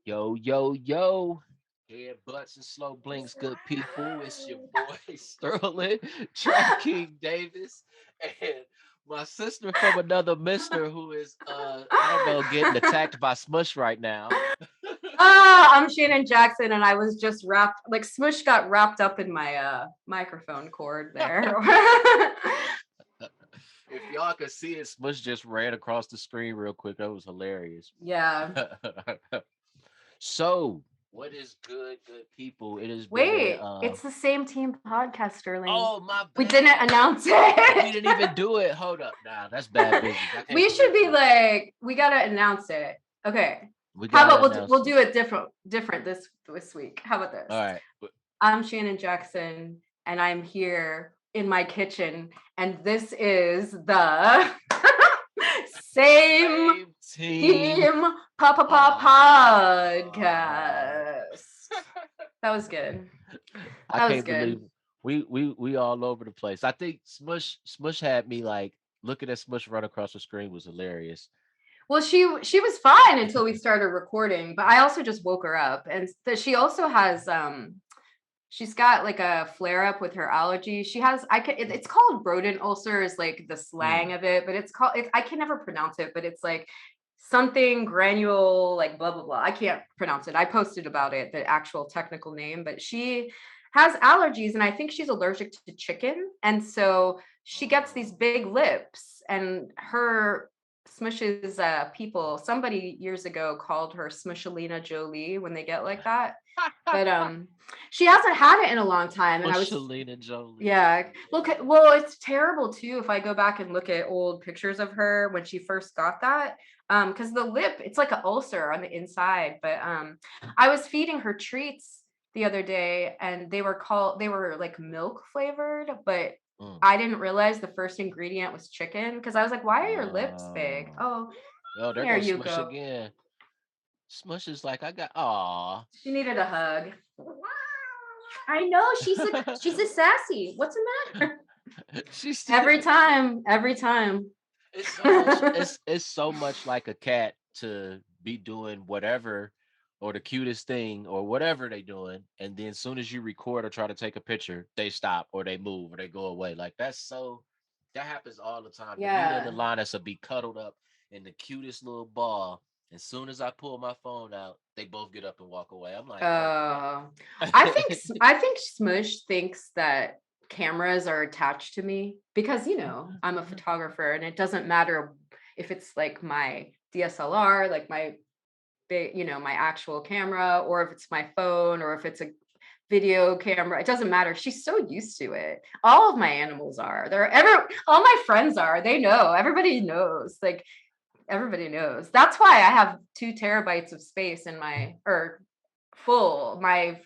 Yo, yo, yo. Head butts and slow blinks, good people. It's your boy Sterling, Track King Davis, and my sister from another mister who is I don't know, getting attacked by Smush right now. I'm Shannon Jackson, and I was just wrapped, like Smush got wrapped up in my microphone cord there. If y'all could see it, Smush just ran across the screen real quick. That was hilarious. Yeah. So, what is good people? It has been a Wait, it's the same team podcast, Sterling. oh my We didn't bad. announce We it. didn't even do it. Hold up. Nah, that's bad business. I can't We should believe be we like, we gotta announce it. Okay. we How gotta about announce we'll it. do it different this week. How about All this? right. I'm Shannon Jackson, and I'm here in my kitchen, and this is the same Same team. team Papa Ah. podcast. That was good. I That was can't good. believe we all over the place. I think Smush had me like looking at Smush run across the screen was hilarious. Well, she was fine until we started recording, but I also just woke her up, and she also has she's got like a flare up with her allergy. She has it's called rodent ulcer is like the Mm. slang of it, but I can never pronounce it, but it's like something granule like blah blah blah. I can't pronounce it. I posted about it, the actual technical name, but she has allergies and I think she's allergic to chicken. And so she gets these Oh. big lips and her Smush's people somebody years ago called her Smushalina Jolie when they get like that. But she hasn't had it in a long time and I was Smushalina Jolie. yeah. Well, it's terrible too if I go back and look at old pictures of her when she first got that. Because the lip, it's like an ulcer on the inside. But I was feeding her treats the other day and they were like milk flavored, but Mm. I didn't realize the first ingredient was chicken because I was like, why are your lips big? Oh. Oh, Oh, there there goes you Smush go. again. Smush is like I got aw. She needed a hug. I know she's a sassy. What's the matter? She's Every time, every time. it's so much it's so much like a cat to be doing whatever or the cutest thing or whatever they doing, and then as soon as you record or try to take a picture they stop or they move or they go away. Like that happens all the time. Demita and Yeah. Alanis will be cuddled up in the cutest little ball. As soon as I pull my phone out they both get up and walk away. I'm like, oh Uh, man. I think Smush thinks that cameras are attached to me because I'm a photographer and it doesn't matter if it's like my DSLR, like my big, my actual camera, or if it's my phone, or if it's a video camera. It doesn't matter. She's so used to it. All of my animals are. All my friends are. They know. Everybody knows. Like everybody knows. That's why I have 2 terabytes of space in my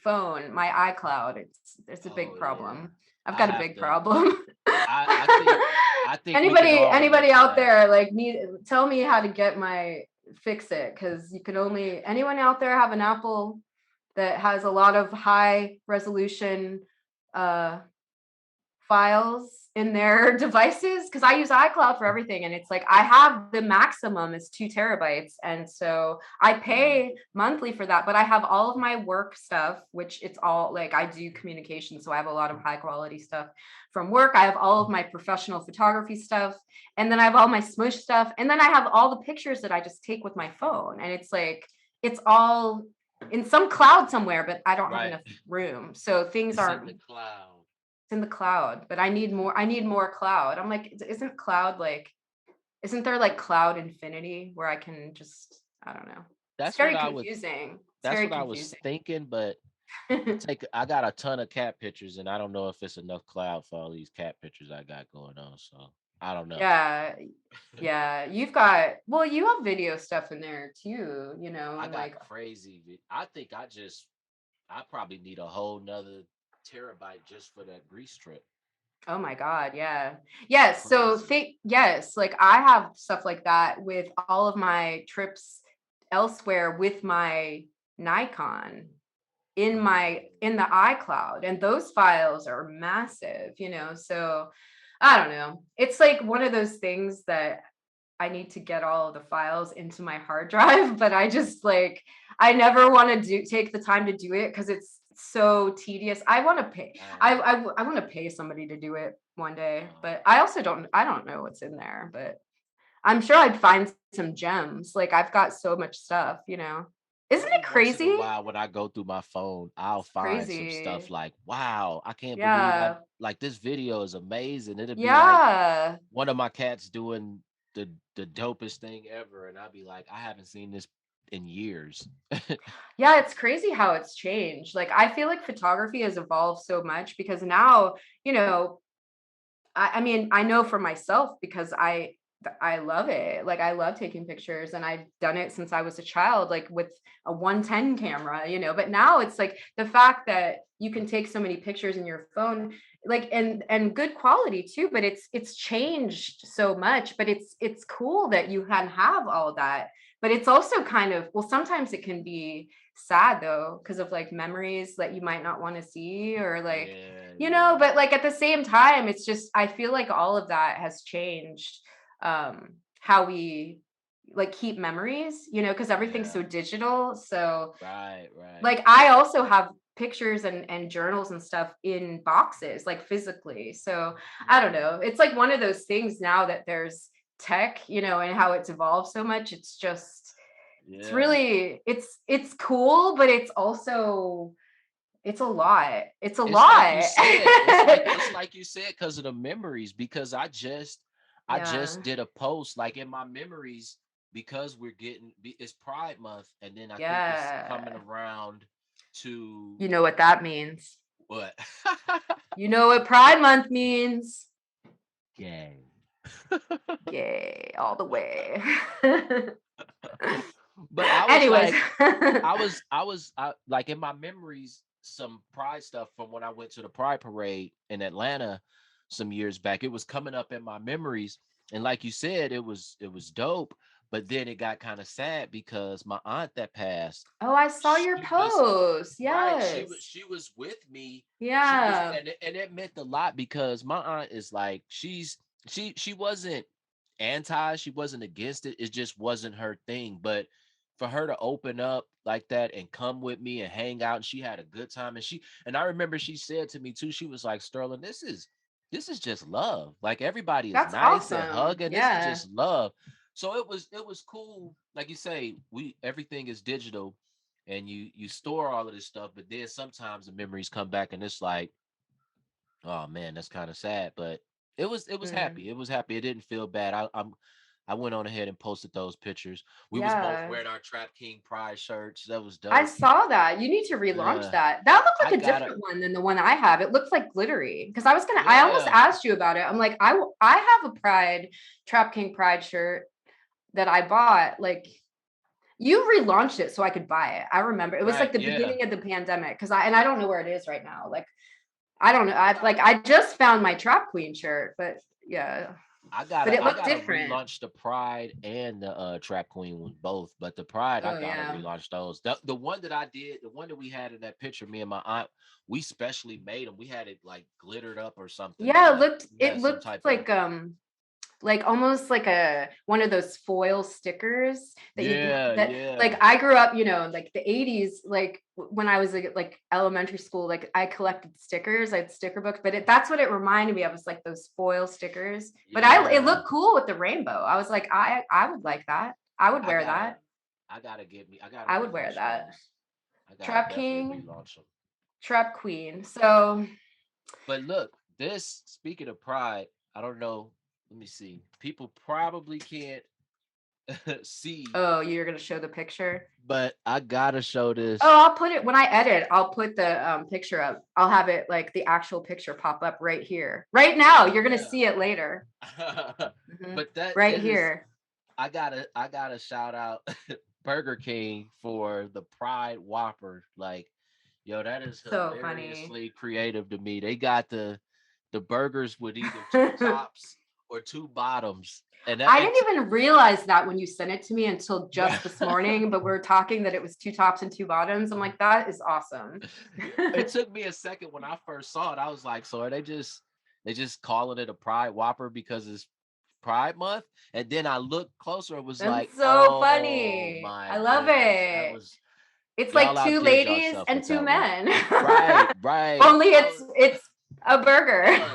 phone, my iCloud. It's a big Oh yeah, problem. I've I got a have big to. problem. I think we can all relate Anybody to out that. there like need tell me how to get my fix it because you can only anyone out there have an Apple that has a lot of high resolution uh files in their devices because I use iCloud for everything and it's like I have the maximum is 2 terabytes and so I Mm. pay monthly for that but I have all of my work stuff which it's all like I do communication so I have a lot of high quality stuff from work. I have all of my professional photography stuff and then I have all my Smush stuff and then I have all the pictures that I just take with my phone and it's like it's all in some cloud somewhere but I don't have Right. enough room so things It's in aren't the cloud. in the cloud, but I need more cloud. I'm like, isn't cloud like, isn't there like cloud infinity where I can just, I don't know. It's That's what very I was confusing. It's that's very what I was confusing. thinking, but I got a ton of cat pictures and I don't know if it's enough cloud for all these cat pictures I got going on. So I don't know. Yeah. Yeah. Well, you have video stuff in there too, I got like, crazy. I think I probably need a whole nother terabyte just for that Greece trip. oh my God. Yeah. Yes. So Crazy. think, yes, like I have stuff like that with all of my trips elsewhere with my Nikon in the iCloud and those files are massive, so I don't know. It's like one of those things that I need to get all of the files into my hard drive, but I just like I never want to take the time to do it because it's so tedious. I want to pay. Right. I want to pay somebody to do it one day, Uh, but I also don't. I don't know what's in there, but I'm sure I'd find some gems. Like I've got so much stuff, you know. Isn't every it once in a crazy? while when I go through my phone, I'll It's find some stuff crazy. like, wow, I can't believe I Yeah. like this video is amazing. It'll be like Yeah. one of my cats doing the dopest thing ever, and I'll be like, I haven't seen this in years. Yeah, it's crazy how it's changed. Like I feel like photography has evolved so much because now, you know, I mean, I know for myself because I love it. Like I love taking pictures and I've done it since I was a child, like with a 110 camera, you know. But now it's like the fact that you can take so many pictures in your phone, like and good quality too, but it's changed so much. But it's cool that you can have all of that. But it's also kind of well, sometimes it can be sad though, because of like memories that you might not want to see or like Yeah, you know, yeah, but like at the same time, it's just I feel like all of that has changed how we like keep memories, you know, because everything's yeah. so digital. So Right, right. like I also have pictures and journals and stuff in boxes, like physically. So I don't Mm, know. It's like one of those things now that there's tech, you know, and how it's evolved so much. It's just it's yeah. really it's cool, but it's also it's a lot. It's a It's like you lot. said. It's like you said because of the memories. Because I Yeah. just did a post like in my memories because it's Pride Month, and then I think it's coming Yeah. around to You know what that means. what? You know what Pride Month means. Gay. Gay all the way. But I was Anyways. like, like in my memories, some Pride stuff from when I went to the Pride Parade in Atlanta some years back. It was coming up in my memories, and like you said, it was dope. But then it got kind of sad because my aunt that passed, Oh, I saw your she was post. right. She was Yes. she was with me. She was, Yeah. and it meant a lot because my aunt is like she wasn't anti, she wasn't against it. It just wasn't her thing. But for her to open up like that and come with me and hang out, and she had a good time. And I remember she said to me too, she was like, Sterling, this is just love. Like everybody is That's nice and awesome. hugging. This is Yeah. just love. So it was cool. Like you say, we everything is digital and you store all of this stuff, but then sometimes the memories come back and it's like, oh man, that's kind of sad. But it was Mm. happy. It was happy. It didn't feel bad. I went on ahead and posted those pictures. We was both Yeah. wearing our Trap King Pride shirts. That was I dope. saw that. You need to relaunch Uh, that. That looked I like a gotta, different one than the one I have. It looks like glittery. Because I almost yeah, asked you about it. I'm like, I have a Pride, Trap King Pride shirt that I bought. Like, you relaunched it so I could buy it. I remember it was like right, the yeah. beginning of the pandemic. I don't know where it is right now. Like, I don't know. I I've gotta, like, I just found my Trap Queen shirt, but yeah, I but gotta, it I looked gotta different. relaunch the Pride and the Trap Queen one both. But the Pride, I Oh, gotta yeah. relaunch those. The one that I did, the one that we had in that picture, me and my aunt, we specially made them. We had it like glittered up or something. Yeah, Like we it had some looked type of like almost like a one of those foil stickers that you yeah, that like yeah. I grew up, you know, in like the 80s, like when I was like elementary school, like I collected stickers, I had sticker books, but that's what it reminded me of, was like those foil stickers. But it Yeah, looked cool with the rainbow. I was like, I would like that. I would I wear gotta, that. I gotta I would wear relaunch that. those. I gotta Trap definitely King, relaunch them. Trap Queen. So, But look, this speaking of Pride, I don't know. Let me see. People probably can't see, oh, you're gonna show the picture. but I gotta show Oh, this. I'll put it when I edit. I'll put the picture up. I'll have it like the actual picture pop up right here. Right now, you're gonna Yeah. see it later. Mhm. But that Right it is here. I gotta shout out Burger King for the Pride Whopper. Like, yo, that is So funny. hilariously creative to me. They got the burgers with either two tops or two bottoms. And that I it didn't even realize that when you sent it to me until right. just this morning, but we're talking that it was two tops and two bottoms. I'm like, that is awesome. It took me a second when I first saw it. I was like, so are they just calling it a Pride Whopper because it's Pride Month? And then I looked closer and was like, That's so oh funny. my I love goodness, that it. was. It's Y'all like two outdid ladies yourself and with two that one. men. Right, right. Only it's a burger. Buns.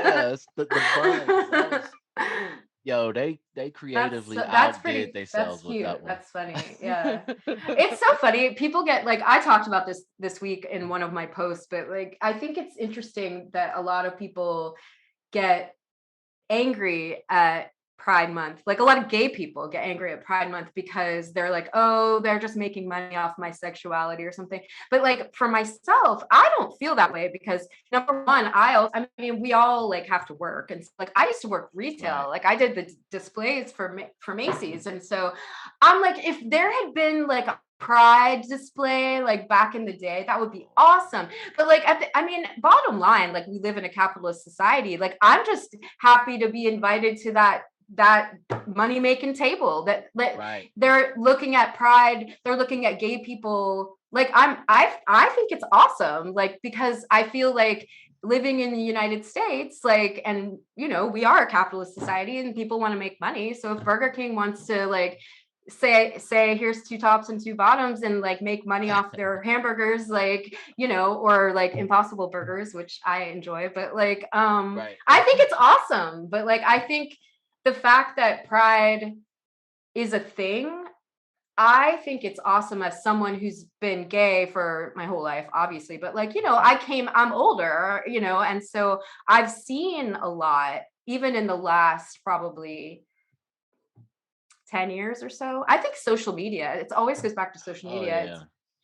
Yes, the buns. That was yo, they creatively That's outdid pretty that's themselves with cute. that one. That's funny. Yeah. It's so funny. People get like I talked about this week in one of my posts, but like I think it's interesting that a lot of people get angry at Pride Month. Like a lot of gay people get angry at Pride Month because they're like, oh, they're just making money off my sexuality or something. But like for myself, I don't feel that way because number one, I mean, we all like have to work, and so, like I used to work retail. Right. Like I did the displays for Macy's, and so I'm like, if there had been like a pride display like back in the day, that would be awesome. But like I mean, bottom line, like we live in a capitalist society. Like I'm just happy to be invited to that money making table that Right. they're looking at pride, they're looking at gay people. Like I think it's awesome, like because I feel like living in the United States, like, and you know, we are a capitalist society and people want to make money. So if Burger King wants to like say here's two tops and two bottoms and like make money off their hamburgers, like, you know, or like Impossible Burgers, which I enjoy, but like Right. I think it's awesome. But like I think the fact that pride is a thing, I think it's awesome as someone who's been gay for my whole life, obviously, but like, you know, Right. I'm older, you know, and so I've seen a lot, even in the last probably 10 years or so. I think social media, it always goes back to social Oh media.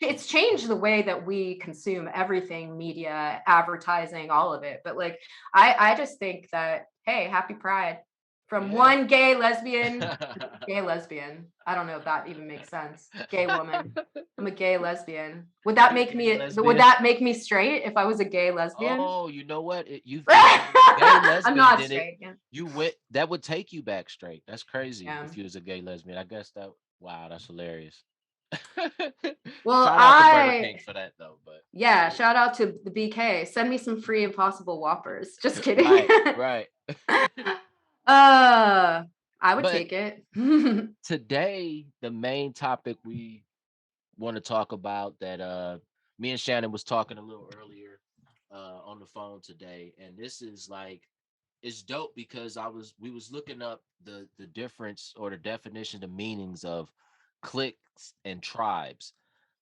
yeah. It's changed the way that we consume everything, media, advertising, all of it. But like I just think that, hey, happy pride from Yeah. one gay lesbian. I don't know if that even makes sense. Gay woman. I'm a gay lesbian. You're a gay Would lesbian. that make me straight if I was a gay lesbian? Oh, you know what? If you was a gay I'm lesbian, not then it straight. Yeah. you went that would take you back straight. That's crazy Yeah. if you was a gay lesbian. I guess that wow, that's hilarious. Well, Shout out to Burger King for that though, but yeah, shout out to the BK. Send me some free Impossible Whoppers. Just kidding. right, right. I would But take it. today the main topic we want to talk about that me and Shannon was talking a little earlier on the phone today, and this is like it's dope because we was looking up the difference or the definition, the meanings of cliques and tribes.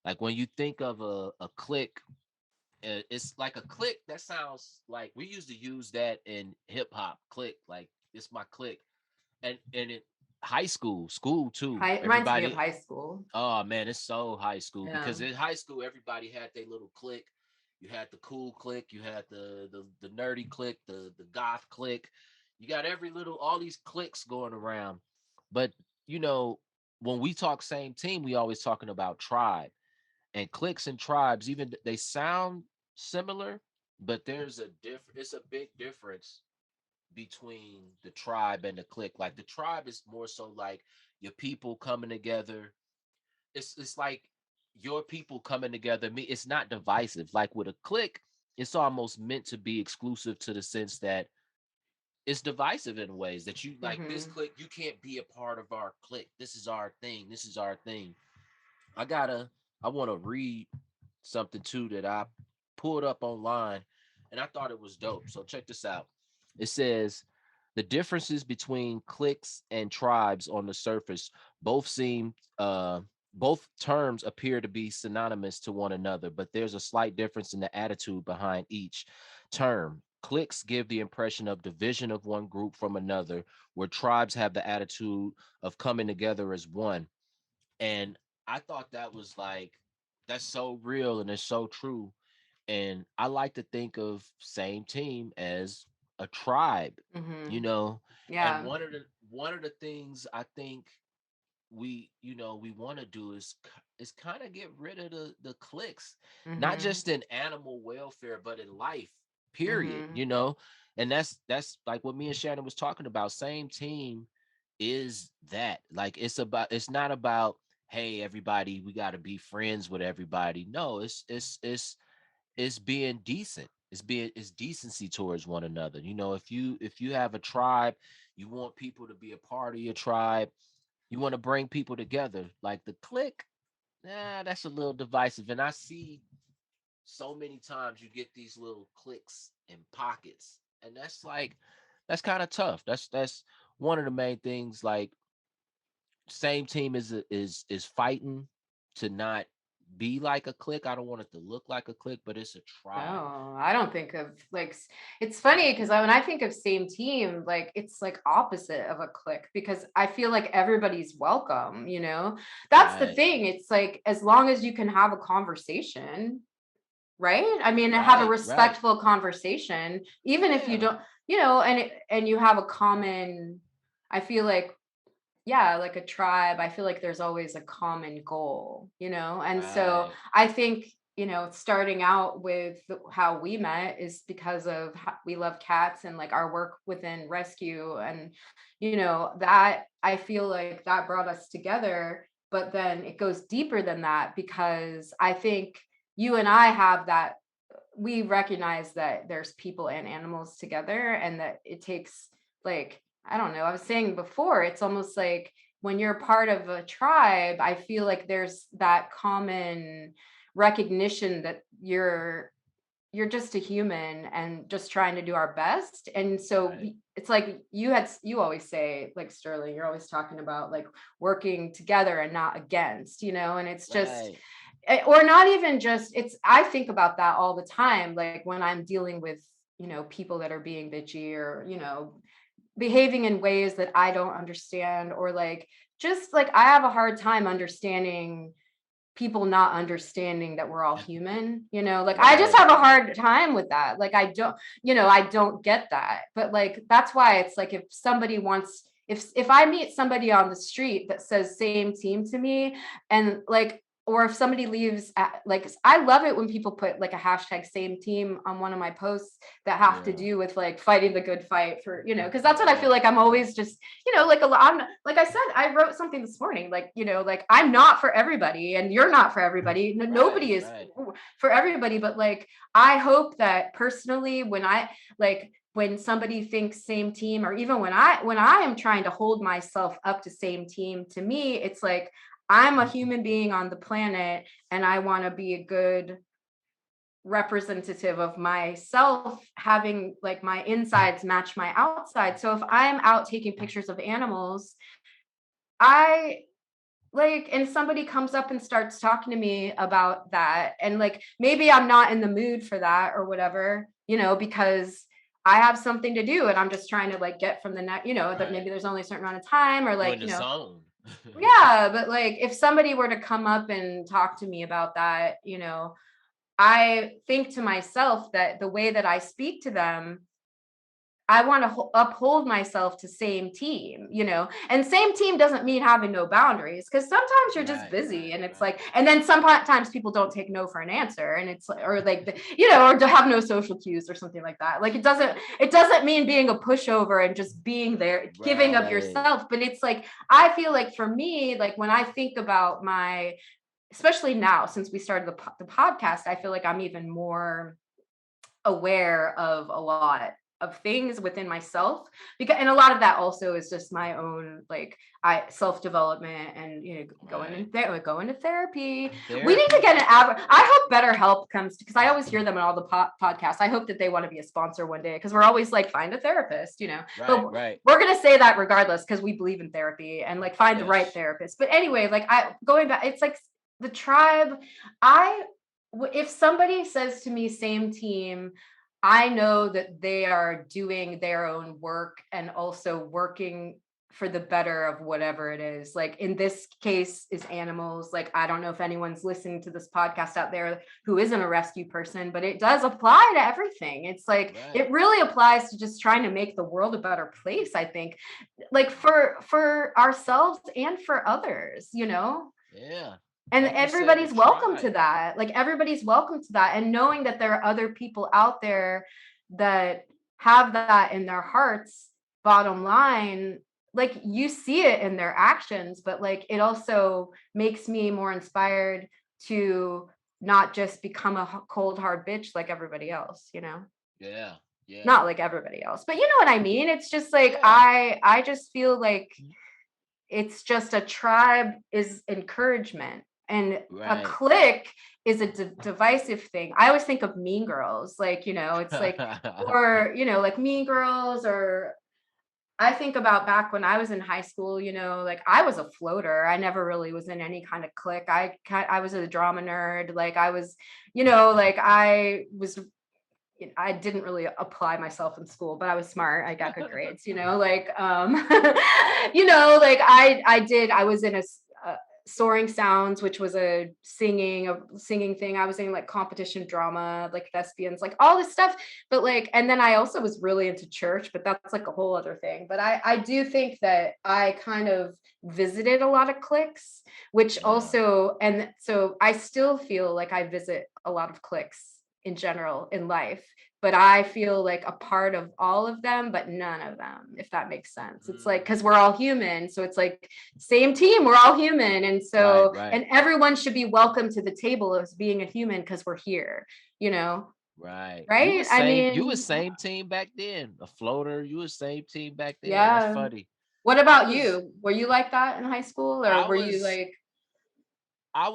Like when you think of a clique, it's like a clique that sounds like we used to use that in hip hop clique, like it's my clique, and in high school too. Reminds me of Everybody, high school. oh man, it's so high school Yeah. because in high school everybody had their little clique. You had the cool clique, you had the nerdy clique, the goth clique. You got every little all these cliques going around. But you know, when we talk same team, we always talking about tribe and cliques and tribes. Even they sound similar, but there's a different. It's a big difference between the tribe and the clique. Like the tribe is more so like your people coming together. It's like your people coming together. Me, it's not divisive. Like with a clique, it's almost meant to be exclusive to the sense that it's divisive in ways that you like this Hmm. clique, you can't be a part of our clique. This is our thing. This is our thing. I want to read something too that I pulled up online and I thought it was dope. So check this out. It says the differences between cliques and tribes on the surface both seem both terms appear to be synonymous to one another, but there's a slight difference in the attitude behind each term. Cliques give the impression of division of one group from another, where tribes have the attitude of coming together as one. And I thought that was like, that's so real and it's so true. And I like to think of same team as a tribe, you Hmm. know. And Yeah. one of the things I think we want to do is kind of get rid of the cliques, not Hmm. just in animal welfare but in life, period, Hmm. and that's like what me and Shannon was talking about. Same team is that, like, it's not about, hey everybody, we got to be friends with everybody. No, it's being decent. It's decency towards one another. If you have a tribe, you want people to be a part of your tribe. You want to bring people together. Like the clique, nah, that's a little divisive. And I see so many times you get these little cliques and pockets, and that's kind of tough. That's one of the main things. Like, same team is fighting to not be like a clique. I don't want it to look like a clique, but it's a tribe. No, I don't think of like it's funny because when I think of same team, like it's like opposite of a clique because I feel like everybody's welcome, you know? That's the Right, thing. It's like as long as you can have a conversation, right? I mean, have a right. respectful conversation, even if you Yeah, don't, and you have a common, I feel like, yeah, like a tribe, I feel like there's always a common goal, and so right, I think, starting out with how we met is because of how we love cats and like our work within rescue, and that I feel like that brought us together, but then it goes deeper than that because I think you and I have that, we recognize that there's people and animals together and that it takes, like, I don't know, I was saying before, it's almost like when you're part of a tribe, I feel like there's that common recognition that you're just a human and just trying to do our best. And so right, it's like you always say, like, Sterling, you're always talking about like working together and not against, and it's just, right. or not even just, it's, I think about that all the time, like when I'm dealing with, people that are being bitchy or, behaving in ways that I don't understand, or like just like I have a hard time understanding people not understanding that we're all human, like I just Right, have a right. hard time with that. Like I don't get that. But like that's why it's like if somebody wants, if I meet somebody on the street that says same team to me, and like, or if somebody leaves like, I love it when people put like a hashtag same team on one of my posts that have to Yeah, do with like fighting the good fight for, because that's what I feel yeah, like. I'm yeah. always just, like a lot, like I said, I wrote something this morning, like, like I'm not for everybody and you're not for everybody. Right, Nobody is right. for everybody. But like, I hope that personally, when somebody thinks same team, or even when I am trying to hold myself up to same team, to me, it's like I'm a human being on the planet and I want to be a good representative of myself, having like my insides match my outside. So if I'm out taking pictures of animals, I like, and somebody comes up and starts talking to me about that, and like maybe I'm not in the mood for that or whatever, because I have something to do and I'm just trying to like get from the next, that Right. maybe there's only a certain amount of time, or You like, in the zone. yeah. But like if somebody were to come up and talk to me about that, I think to myself that the way that I speak to them, I want to uphold myself to same team, and same team doesn't mean having no boundaries, because sometimes you're just Right, busy right, and it's right. like, and then sometimes people don't take no for an answer, and it's or like, or to have no social cues or something like that. Like it doesn't mean being a pushover and just being there, giving of Right. yourself. But it's like, I feel like for me, like when I think about especially now since we started the podcast, I feel like I'm even more aware of a lot of things within myself, because, and a lot of that also is just my own, like, I self development, and Right. going to therapy. We need to Therapy. get an average. I hope BetterHelp comes, because I always hear them in all the podcasts. I hope that they want to be a sponsor one day, because we're always like, find a therapist, but Right, right. we're gonna say that regardless, because we believe in therapy and like find the right Yes. therapist. But anyway, like, I going back, it's like the tribe. I if somebody says to me same team, I know that they are doing their own work and also working for the better of whatever it is. Like in this case is animals. Like I don't know if anyone's listening to this podcast out there who isn't a rescue person, but it does apply to everything. It's like Right. it really applies to just trying to make the world a better place, I think. Like for ourselves and for others, Yeah. and Like you said, the everybody's welcome to tribe. that. Like everybody's welcome to that, and knowing that there are other people out there that have that in their hearts, bottom line, like you see it in their actions, but like it also makes me more inspired to not just become a cold hard bitch like everybody else, Yeah. Yeah. not like everybody else, but you know what I mean. It's just like Yeah. I just feel like it's just a tribe is encouragement. And a Right. clique is a divisive thing. I always think of Mean Girls, like, it's like, or, like Mean Girls, or I think about back when I was in high school, like I was a floater. I never really was in any kind of clique. I was a drama nerd. Like I was, like I didn't really apply myself in school, but I was smart. I got good grades, like like I was in a Soaring Sounds, which was a singing thing. I was in like competition drama, like thespians, like all this stuff. But like, and then I also was really into church, but that's like a whole other thing. But I do think that I kind of visited a lot of cliques, which Uh, also, and so I still feel like I visit a lot of cliques in general in life, but I feel like a part of all of them, but none of them, if that makes sense. It's like, because we're mm, all human. So it's like, same team, we're all human. And right, so, right, and everyone should be welcome to the table as being a human because we're here, you know? right. Right? I You was mean, same team back then. A floater, you was same team back then. That's yeah. funny. What I about was you? Were you like that in high school, or I were you was like, I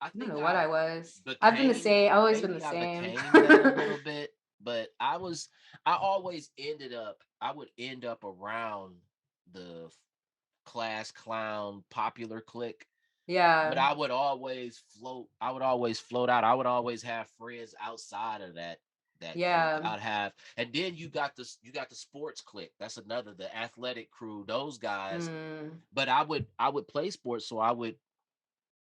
I don't think know what I I was? I've been the became same, always been the maybe I same. became that a little bit, but I always I would end up around the class clown popular clique, but Yeah. I would always float out. I would always have friends outside of that clique. Yeah. I'd have, and then you got the sports clique. That's another, the athletic crew, those guys. Mm. But I would play sports, so I would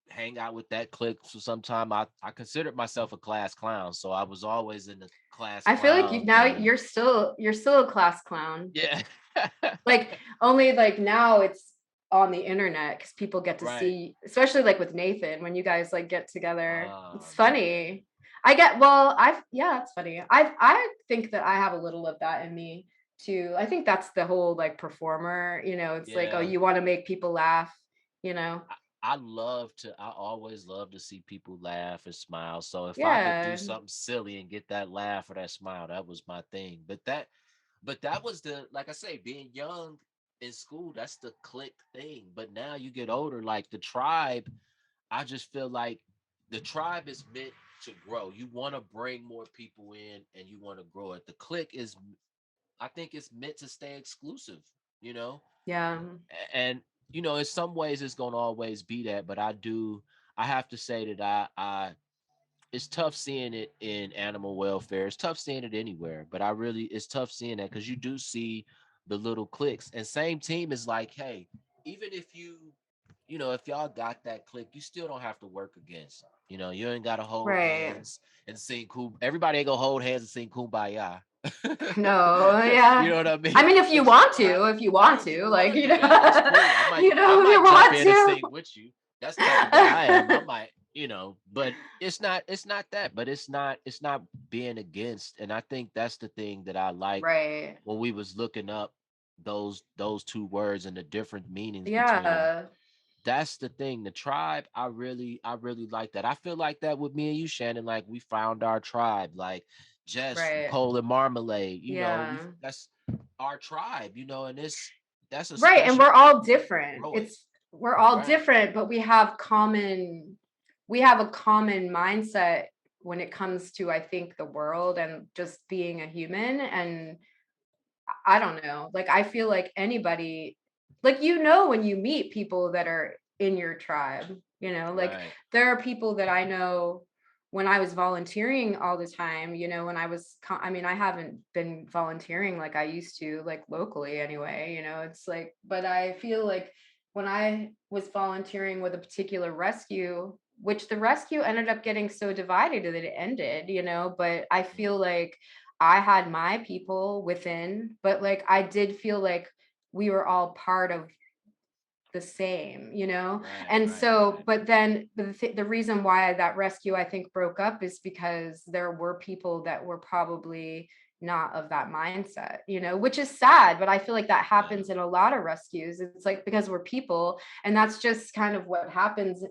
hang out with that clique. So sometime I considered myself a class clown, so I was always in the class I feel like clown now thing. you're still a class clown. Yeah. Like only like now it's on the internet because people get to Right. see, especially like with Nathan when you guys like get together. Oh It's man. funny. I get well, I've yeah, it's funny. I think that I have a little of that in me too. I think that's the whole like performer, it's like, oh, Yeah. you want to make people laugh, you know? I always love to see people laugh and smile. So if I could do Yeah. something silly and get that laugh or that smile, that was my thing. But that was the, like I say, being young in school, that's the click thing. But now you get older, like the tribe, I just feel like the tribe is meant to grow. You want to bring more people in and you want to grow it. The click is, I think it's meant to stay exclusive, you know? Yeah. And in some ways it's going to always be that, but I have to say that I it's tough seeing it in animal welfare. It's tough seeing it anywhere, but it's tough seeing that because you do see the little clicks. And same team is like, hey, even if if y'all got that click, you still don't have to work against. You ain't got to hold Right. hands and sing cool. Everybody ain't gonna hold hands and sing kumbaya. No, You yeah. know what I I mean? mean, But you still have, if you want if you to, want like, to do that, that's cool. I if you might jump want in and to. sing with you. That's the type of guy I am. I might, but it's not that, but it's not being against. And I think that's the thing that I like Right. when we was looking up those two words and the different meanings between them. Yeah. That's the thing. The tribe, I really like that. I feel like that with me and you, Shannon. Like we found our tribe, like Jess from Right. Cole and Marmalade. We Yeah. that's our tribe, and that's a Right. And special we're thing. all We want to different. grow it. We're all Right. different, but we have a common mindset when it comes to, I think, the world and just being a human. And I don't know. Like I feel like anybody, like, when you meet people that are in your tribe, like Right. there are people that I know when I was volunteering all the time, when I mean, I haven't been volunteering like I used to, like locally anyway, it's like, but I feel like when I was volunteering with a particular rescue, which the rescue ended up getting so divided that it ended, but I feel Mm. like I had my people within, but like I did feel like we were all part of the same, Right. And Right. so, Right. but then the reason why that rescue I think broke up is because there were people that were probably not of that mindset, which is sad, but I feel like that Yeah. happens in a lot of rescues. It's like because we're people, and that's just kind of what happens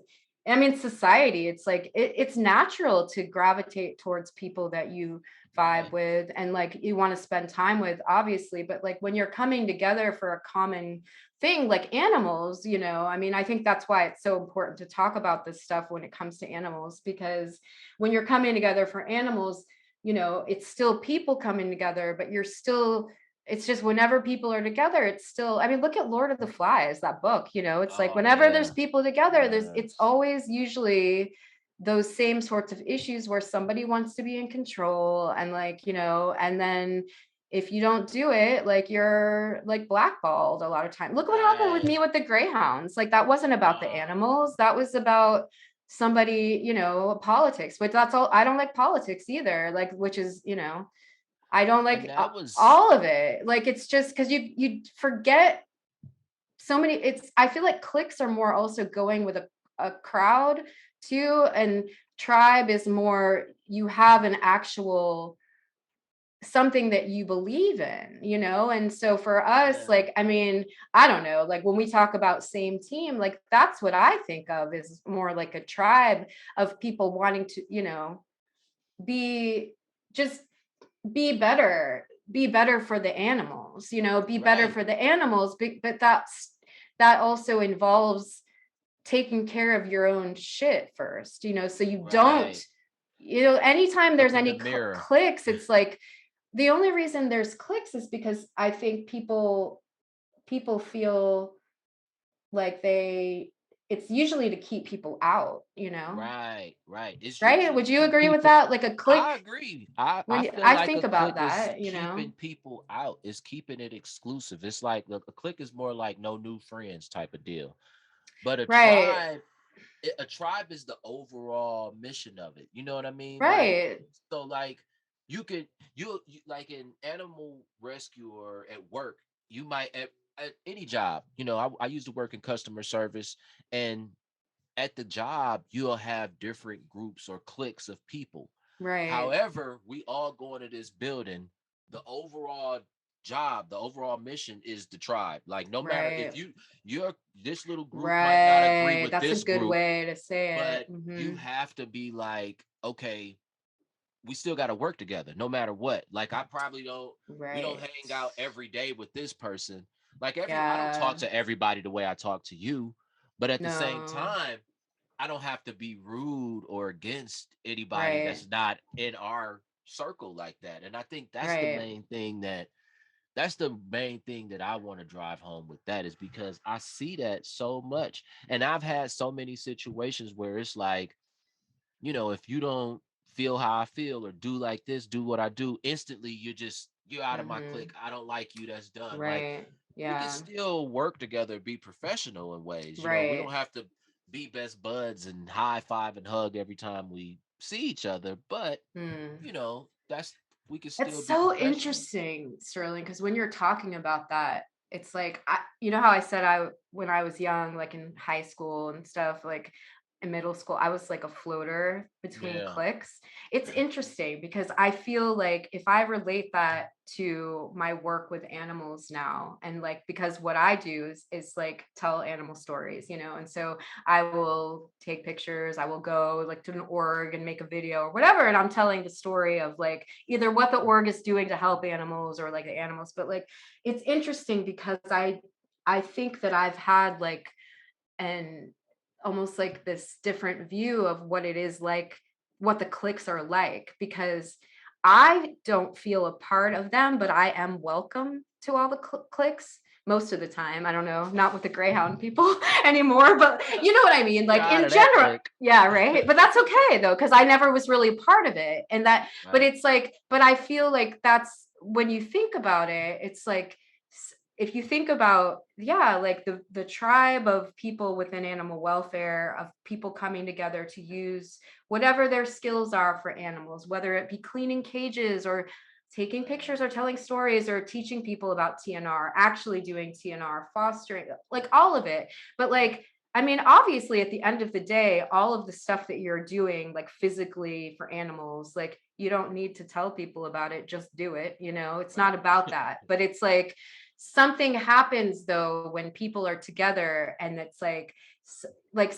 I mean, society, it's like it's natural to gravitate towards people that you vibe Right. with and like you want to spend time with, obviously. But like when you're coming together for a common thing, like animals, I mean, I think that's why it's so important to talk about this stuff when it comes to animals, because when you're coming together for animals, it's still people coming together, but you're still it's just whenever people are together, it's still, I mean, look at Lord of the Flies, that book, it's like Oh whenever there's yeah. people together, it's Yes. always usually those same sorts of issues where somebody wants to be in control and like, and then if you don't do it, like you're like blackballed a lot of time. Look what happened with Right. me with the greyhounds. Like that wasn't about the Oh, animals. That was about somebody, politics, but that's all. I don't like politics either. Like, which is, I don't and like that was all of it. Like it's just because you forget so many. It's I feel like cliques are more also going with a crowd too, and tribe is more you have an actual something that you believe in, and so for us, yeah. like, I mean, I don't know, like when we talk about same team, like that's what I think of is more like a tribe of people wanting to, be just be better for the animals, be better Right. for the animals, but that also involves taking care of your own shit first, so you don't, Right. anytime there's Look in any the mirror. clicks, it's like the only reason there's clicks is because I think people feel like it's usually to keep people out, Right, right. It's right? usually to Would you keep agree with people. that? Like a click, I agree. I feel I like think a about clique is that, keeping people out. It's keeping it exclusive. It's like look, a clique is more like no new friends type of deal. But right, a tribe is the overall mission of it. You know what I mean? Like right, so, like you like in animal rescue or at work, you might at any job. I used to work in customer service, and at the job, you'll have different groups or cliques of people. right, However, we all go into this building. The overall job, the overall mission is the tribe. Like no matter if right, you're this little group might not agree right. with That's a this good group, way to say it. but you Hmm. have to be like, okay, we still got to work together no matter what. Like I probably don't we don't Right. hang out every day with this person. Like I don't talk Yeah. to everybody the way I talk to you, but at the same No. time, I don't have to be rude or against anybody Right. that's not in our circle like that. And I think Right. that's the main thing that I want to drive home with that is because I see that so much. And I've had so many situations where it's like, if you don't feel how I feel or do like this, do what I do, instantly you're out of my clique. Hmm. I don't like you. That's done. Like Right. we can Yeah. still work together, be professional in ways. We don't Right. have to be best buds and high five and hug every time we see each other, but Hmm. that's we can still It's be so professional. interesting, Sterling, because when you're talking about that, it's like you know how I said when I was young, like in high school and stuff, like in middle school, I was like a floater between Yeah. cliques. It's interesting because I feel like if I relate that to my work with animals now, and like because what I do is like tell animal stories, and so I will take pictures, I will go like to an org and make a video or whatever, and I'm telling the story of like either what the org is doing to help animals or like the animals. But like it's interesting because I think that I've had like an almost like this different view of what it is like, what the cliques are like, because I don't feel a part of them, but I am welcome to all the cliques most of the time. I don't know, not with the Greyhound people anymore, but you know what I mean? You're Like out in of that general, clique. yeah, right. But that's okay though, because I never was really a part of it. But Right. it's like, but I feel like that's when you think about it, it's like if you think about, yeah, like the tribe of people within animal welfare, of people coming together to use whatever their skills are for animals, whether it be cleaning cages or taking pictures Right. or telling stories or teaching people about TNR, actually doing TNR, fostering, like all of it. But like, I mean, obviously, at the end of the day, all of the stuff that you're doing, like physically for animals, like you don't need to tell people about it, just do it. It's not Right. about that. But it's like something happens though when people are together and it's like like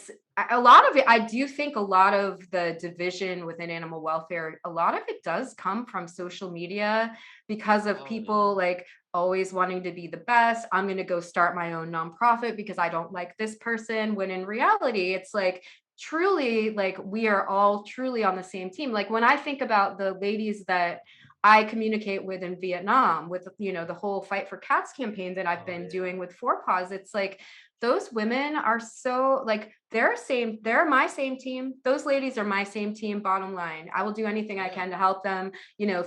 a lot of it, I do think a lot of the division within animal welfare, a lot of it does come from social media because of Oh yeah. people like always wanting to be the best. I'm going to go start my own nonprofit because I don't like this person, when in reality it's like truly like we are all truly on the same team. Like when I think about the ladies that I communicate with in Vietnam with, the whole Fight for Cats campaign that I've Oh been yeah. doing with Four Paws, it's like those women are so like they're my same team. Those ladies are my same team, bottom line. I will do anything I Yeah. can to help them,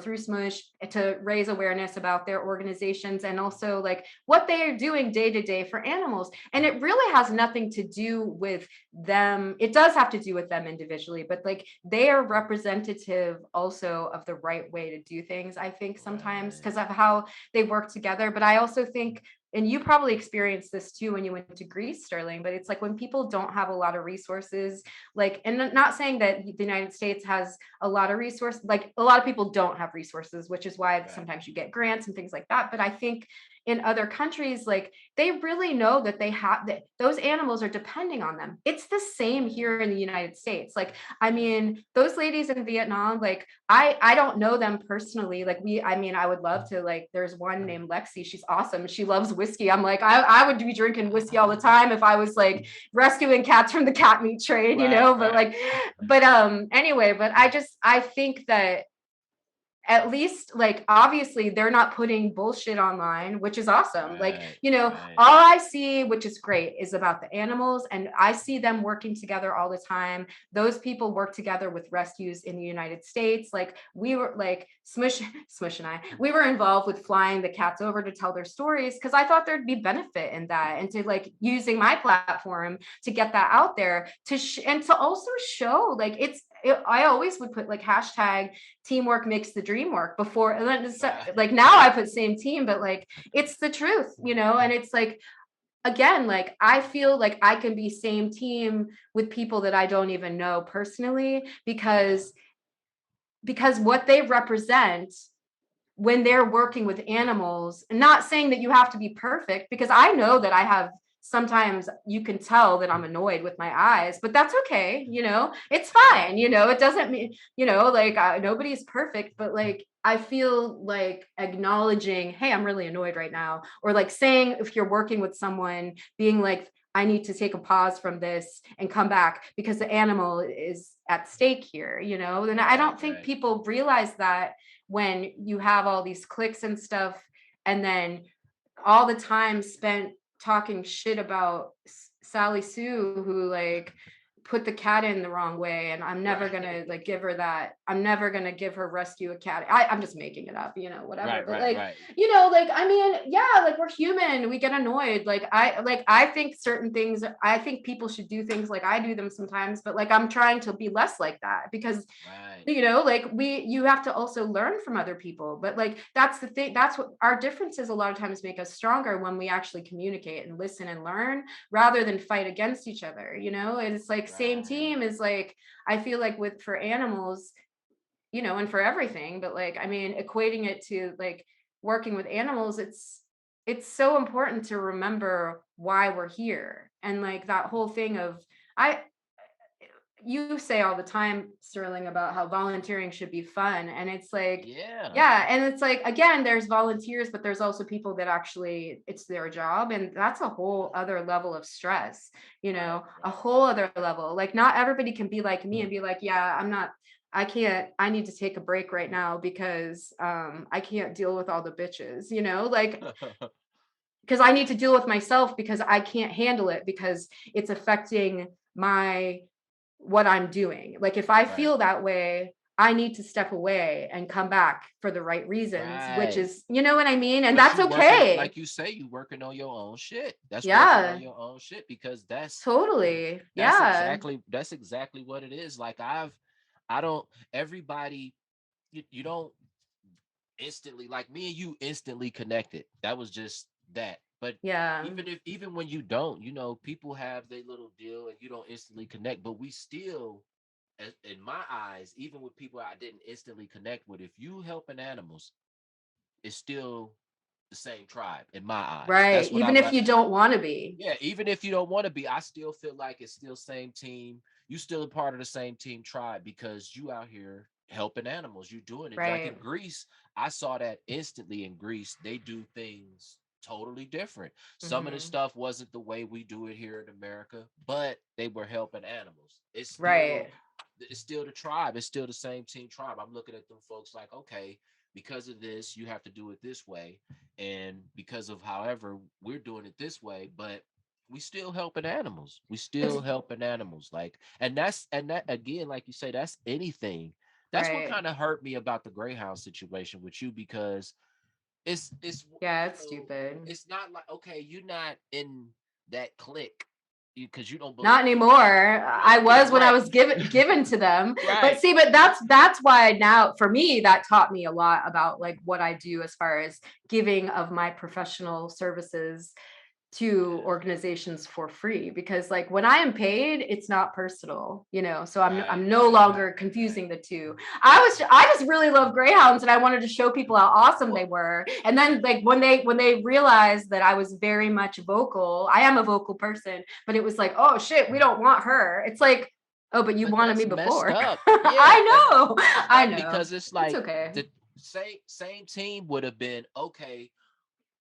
through Smush, to raise awareness about their organizations and also like what they are doing day to day for animals. And it really has nothing to do with them. It does have to do with them individually, but like they are representative also of the right way to do things, I think, sometimes Right. because of how they work together. But I also think, and you probably experienced this too when you went to Greece, Sterling, but it's like when people don't have a lot of resources, like, and not saying that the United States has a lot of resources, like a lot of people don't have resources, which is why Right. sometimes you get grants and things like that. But I think in other countries, like they really know that they have that those animals are depending on them. It's the same Yeah. here in the United States. Like, I Yeah. mean, those ladies in Vietnam, like I don't know them personally. Like I mean, I would love to, like, there's one named Lexi. She's awesome. She loves whiskey. I'm like, I would be drinking whiskey all the time if I was like rescuing cats from the cat meat trade, Right. but Right. like, but anyway, but I think that at least like obviously they're not putting bullshit online, which is awesome. Like, Right. Right. all I see, which is great, is about the animals, and I see them working together all the time. Those people work together with rescues in the United States. Like we were like Smush and I, we were involved with flying the cats over to tell their stories because I thought there'd be benefit in that, and to like using my platform to get that out there and to also show like I always would put like hashtag teamwork makes the dream work before, and then Right. like now I put same team, but like it's the truth, and it's like again, like I feel like I can be same team with people that I don't even know personally Yeah. because what they represent when they're working with animals, and not saying that you have to be perfect, because I know that I have sometimes you can tell that I'm annoyed with my eyes, but that's okay. It's Right. fine. It doesn't mean, like nobody's perfect, but like I feel like acknowledging, hey, I'm really annoyed right now, or like saying if you're working with someone, being like, I need to take a pause from this and come back because the animal is at stake here, and I Right. don't think Right. people realize that when you have all these clicks and stuff, and then all the time spent talking shit about Sally Sue, who like put the cat in the wrong way, and I'm never Right. gonna like give her that. I'm never gonna give her rescue a cat. I'm just making it up, whatever. Right. But Right. like, Right. like I mean, yeah, like we're human. We get annoyed. Like I think certain things. I think people should do things like I do them sometimes. But like I'm trying to be less like that because Right. like you have to also learn from other people, but like that's the thing, that's what our differences a lot of times make us stronger, when we actually communicate and listen and learn rather than fight against each other. And it's like same Right. team is like, I feel like with for animals, and for everything, but like I mean equating it to like working with animals, it's so important to remember why we're here, and like that whole thing of I you say all the time, Sterling, about how volunteering should be fun. And it's like, Yeah. yeah. And it's like, again, there's volunteers, but there's also people that actually it's their job. And that's a whole other level of stress, Right. a Right. whole Right. other level. Like, not everybody can be like me and be like, yeah, I can't, I need to take a break right now because I can't deal with all the bitches, like, because I need to deal with myself because I can't handle it because it's affecting my what I'm doing. Like if I Right. feel that way, I need to step away and come back for the right reasons, which Right. is, you know what I mean? And But that's you working, okay. like you say, you working on your own shit. That's working on Yeah, your own shit because that's totally. that's Yeah. exactly that's exactly what it is. Like I don't everybody you don't instantly like me and you instantly connected. That was just that. But Yeah. even when you don't, people have their little deal and you don't instantly connect, but we still in my eyes, even with people I didn't instantly connect with, if you helping animals, it's still the same tribe in my eyes. Right. That's what Even I'm if like. you don't want to be. Yeah, even if you don't want to be, I still feel like it's still same team. You still a part of the same team tribe because you out here helping animals. You doing it. Like in Right. Greece, I saw that instantly in Greece. They do things totally different. Some of the Hmm. stuff wasn't the way we do it here in America, but they were helping animals. Right. It's still the tribe. It's still the same team tribe. I'm looking at them folks like, okay, because of this, you have to do it this way. And because of however we're doing it this way, but we still helping animals. We still It's helping animals. Like, and that again, like you say, that's anything. That's what right. kind of hurt me about the Greyhound situation with you because it's Yeah, it's stupid. it's not like okay, you're not in that clique because you don't believe Not anymore. I yeah, was when I right. was given to them. But Right. see, but that's why now for me that taught me a lot about like what I do as far as giving of my professional services to organizations for free, because like when I am paid it's not personal, so Right, I'm no right, longer right. confusing the two. I just really love greyhounds and I wanted to show people how awesome they Well, were, and then like when they realized that I was very much vocal, I am a vocal person, but it was like, oh shit, we don't want her. It's like, oh, but you but wanted me that's messed before. up. Yeah, I and know. that's messed I up know. because it's It's like okay. the same team would have been okay.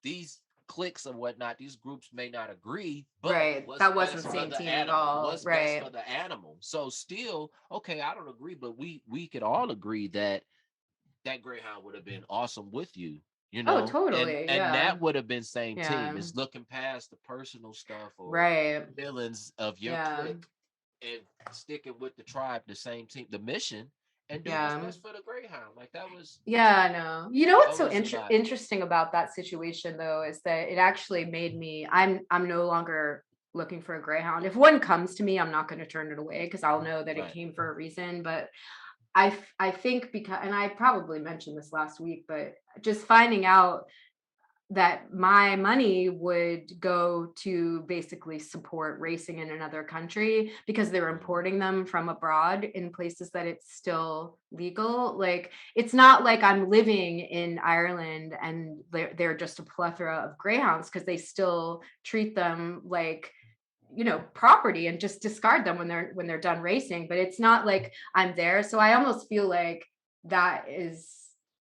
These cliques and whatnot, these groups may not agree, but Right, what's that wasn't best the for same the team at animal? all. What's best for Right. the animal? So still, okay, I don't agree, but we could all agree that that greyhound would have been awesome with you, Oh, and totally. Yeah. that would have been same team. Yeah. Is looking past the personal stuff or Right. feelings of your Yeah. clique and sticking with the tribe, the same team, the mission, and do what's Yeah. best for the greyhound. Like Yeah, I know. You know what's that so was a lot. interesting about that situation though is that it actually made me I'm no longer looking for a greyhound. If one comes to me, I'm not going to turn it away because I'll know that it Right. came for a reason, but I think because, and I probably mentioned this last week, but just finding out that my money would go to basically support racing in another country because they're Mm, importing them from abroad in places that it's still legal. Like it's not like I'm living in Ireland and they're just a plethora of greyhounds, because they still treat them like property and just discard them when they're done racing. But it's not like I'm there, so I almost feel like that is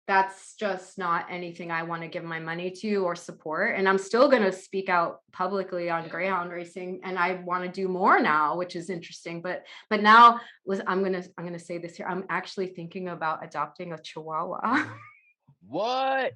that's just not anything I want to give my money to or support. And I'm still going to speak out publicly on yeah. greyhound racing, and I want to do more now, which is interesting. But now I'm going to say this here, I'm actually thinking about adopting a chihuahua. What?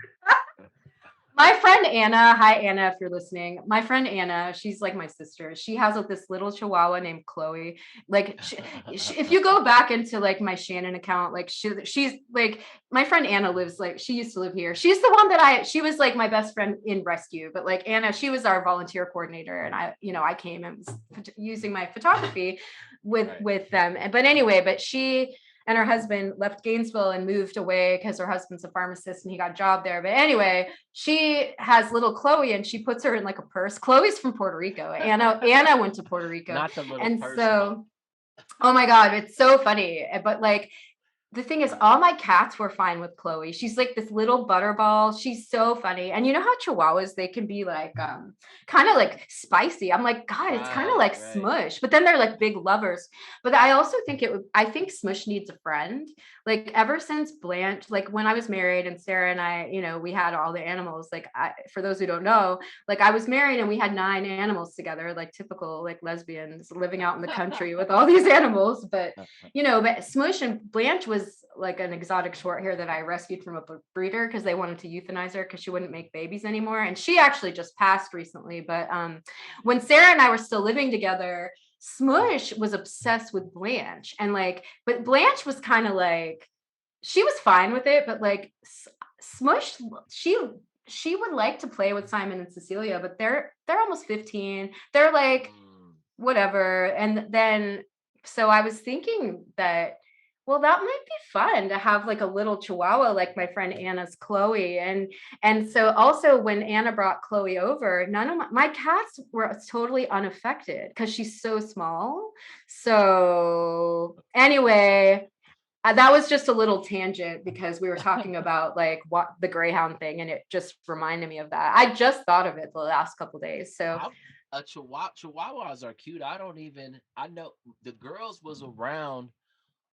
My friend Anna, hi Anna, if you're listening. My friend Anna, she's like my sister. She has like this little chihuahua named Chloe. Like, if you go back into like my Shannon account, like she's like my friend Anna lives like she used to live here. She's the one that she was like my best friend in rescue. But like Anna, she was our volunteer coordinator, and I came and was using my photography with Right. with them. But anyway, but she and her husband left Gainesville and moved away because her husband's a pharmacist and he got a job there. But anyway, she has little Chloe and she puts her in like a purse. Chloe's from Puerto Rico. Anna went to Puerto Rico. Not the little And purse mo. so, oh my God, it's so funny. But like the thing is, all my cats were fine with Chloe. She's like this little butterball. She's so funny. And you know how chihuahuas, they can be like kind of like spicy. I'm like, God, it's kind of Right, like right. Smush. But then they're like big lovers. But I also think I think Smush needs a friend. Like ever since Blanche, like when I was married and Sarah and I, we had all the animals. Like for those who don't know, like I was married and we had 9 animals together, like typical like lesbians living out in the country with all these animals. But Smush and Blanche was like an exotic short hair that I rescued from a breeder because they wanted to euthanize her because she wouldn't make babies anymore. And she actually just passed recently. But when Sarah and I were still living together, Smush was obsessed with Blanche. And like, but Blanche was kind of like, she was fine with it, but like Smush, she would like to play with Simon and Cecilia, but they're almost 15. They're like Mm, whatever. And then so I was thinking that, well, that might be fun to have like a little chihuahua like my friend Anna's Chloe. And so also when Anna brought Chloe over, none of my cats were totally unaffected because she's so small. So anyway, that was just a little tangent because we were talking about like what the Greyhound thing, and it just reminded me of that. I just thought of it the last couple days. So I a chihuahuas are cute. I know the girls was around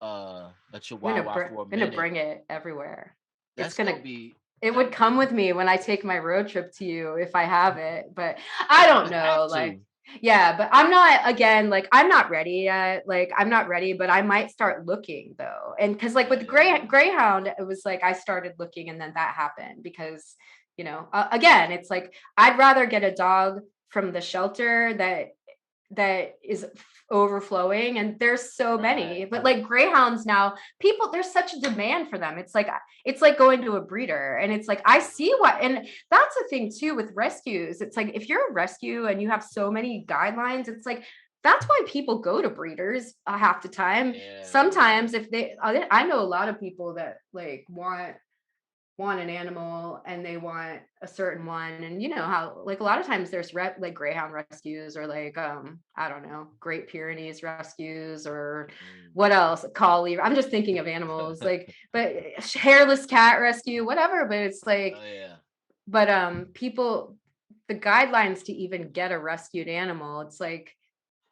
a chihuahua for a I'm gonna minute. bring it everywhere. It's That's gonna gonna be it would that'll be come with me when I take my road trip to you if I have it, but I don't you have know, like to. yeah, but I'm not again, like I'm not ready yet. Like I'm not ready, but I might start looking though. And because like Yeah, with yeah, yeah. Greyhound, it was like I started looking and then that happened because, again, it's like I'd rather get a dog from the shelter that is overflowing, and there's so Right. many, but like greyhounds now, people, there's such a demand for them. It's like going to a breeder, and it's like I see what, and that's the thing too with rescues. It's like if you're a rescue and you have so many guidelines, it's like that's why people go to breeders half the time. Yeah, yeah. Sometimes if I know a lot of people that like want an animal and they want a certain one, and you know how like a lot of times there's like greyhound rescues or like I don't know, Great Pyrenees rescues or Mm. what else, collie, I'm just thinking of animals like, but hairless cat rescue, whatever, but it's like, Oh yeah. but people, the guidelines to even get a rescued animal, it's like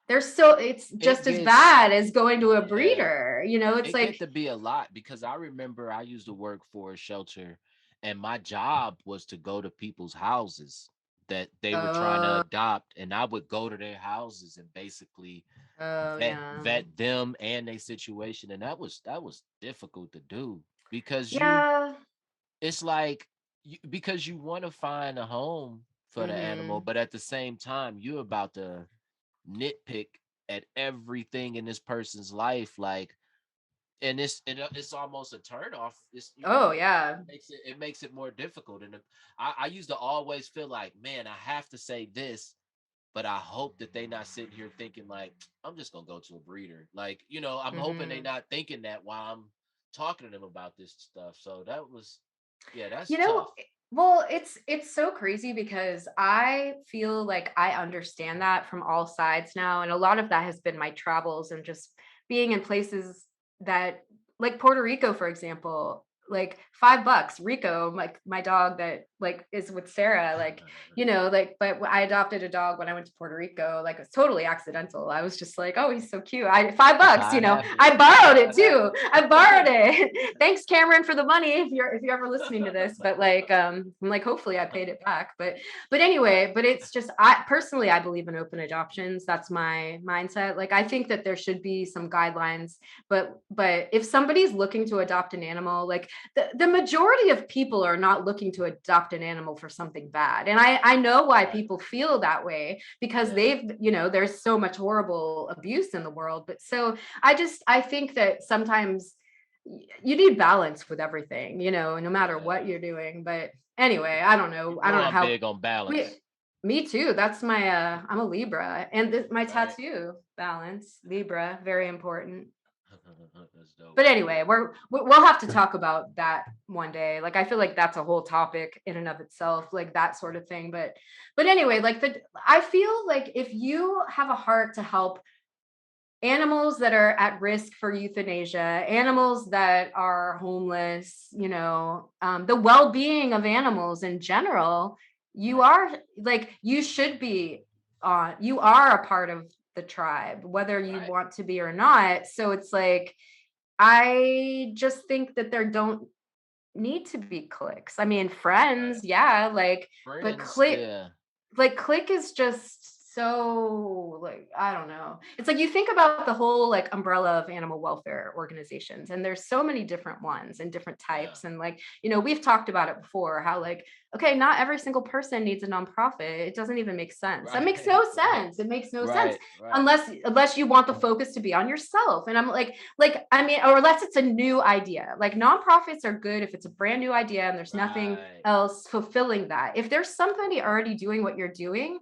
there's so it's It just as gets bad as going to a yeah. breeder, it's It get like to be a lot because I remember I used to work for a shelter and my job was to go to people's houses that they were trying to oh, adopt, and I would go to their houses and basically oh yeah, vet them and their situation, and that was difficult to do because yeah. it's like because you want to find a home for the animal, Mhm. but at the same time you're about to nitpick at everything in this person's life, like, and it's almost a turn off. Oh, yeah. It makes it more difficult. And I used to always feel like, man, I have to say this, but I hope that they not sitting here thinking like I'm just gonna go to a breeder. Like, I'm hoping they Mhm. not thinking that while I'm talking to them about this stuff. So that was, yeah, that's You know, tough. well, it's so crazy because I feel like I understand that from all sides now, and a lot of that has been my travels and just being in places that, like Puerto Rico, for example, like $5, Rico, like my dog that like is with Sarah, like, like, but I adopted a dog when I went to Puerto Rico, like it's totally accidental. I was just like, oh, he's so cute. Five That's bucks, how it happens. I borrowed That's how it it too. happens. I borrowed it. Thanks, Cameron, for the money. If you're ever listening to this, but like, I'm like, hopefully I paid it back. But Right. anyway, but it's just I personally I believe in open adoptions. That's my mindset. Like I think that there should be some guidelines, but if somebody's looking to adopt an animal, like the majority of people are not looking to adopt an animal for something bad. And I know why Right. people feel that way because Yeah. there's so much horrible abuse in the world. But so I think that sometimes you need balance with everything, no matter what Yeah. you're doing. But anyway, I don't know. You I know don't know I'm how big on me, balance. me too. That's my I'm a Libra, and my Right. tattoo, balance, Libra, very important. That's dope. But anyway, we'll have to talk about that one day. Like I feel like that's a whole topic in and of itself, like that sort of thing. But anyway, like I feel like if you have a heart to help animals that are at risk for euthanasia, animals that are homeless, the well-being of animals in general, you Right. are like you should be you are a part of the tribe, whether you Right. want to be or not. So it's like I just think that there don't need to be cliques. I mean, Right. friends, yeah, like, but Friends, clique yeah. like clique is just so like I don't know. It's like you think about the whole like umbrella of animal welfare organizations, and there's so many different ones and different Yeah. types, and like we've talked about it before how like okay, not every single person needs a nonprofit. It doesn't even make sense. That makes Right. no Right. sense. It makes no sense Right. Right. unless you want the focus to be on yourself. And I'm like I mean, or unless it's a new idea. Like nonprofits are good if it's a brand new idea and there's nothing Right. else fulfilling that. If there's somebody already doing what you're doing,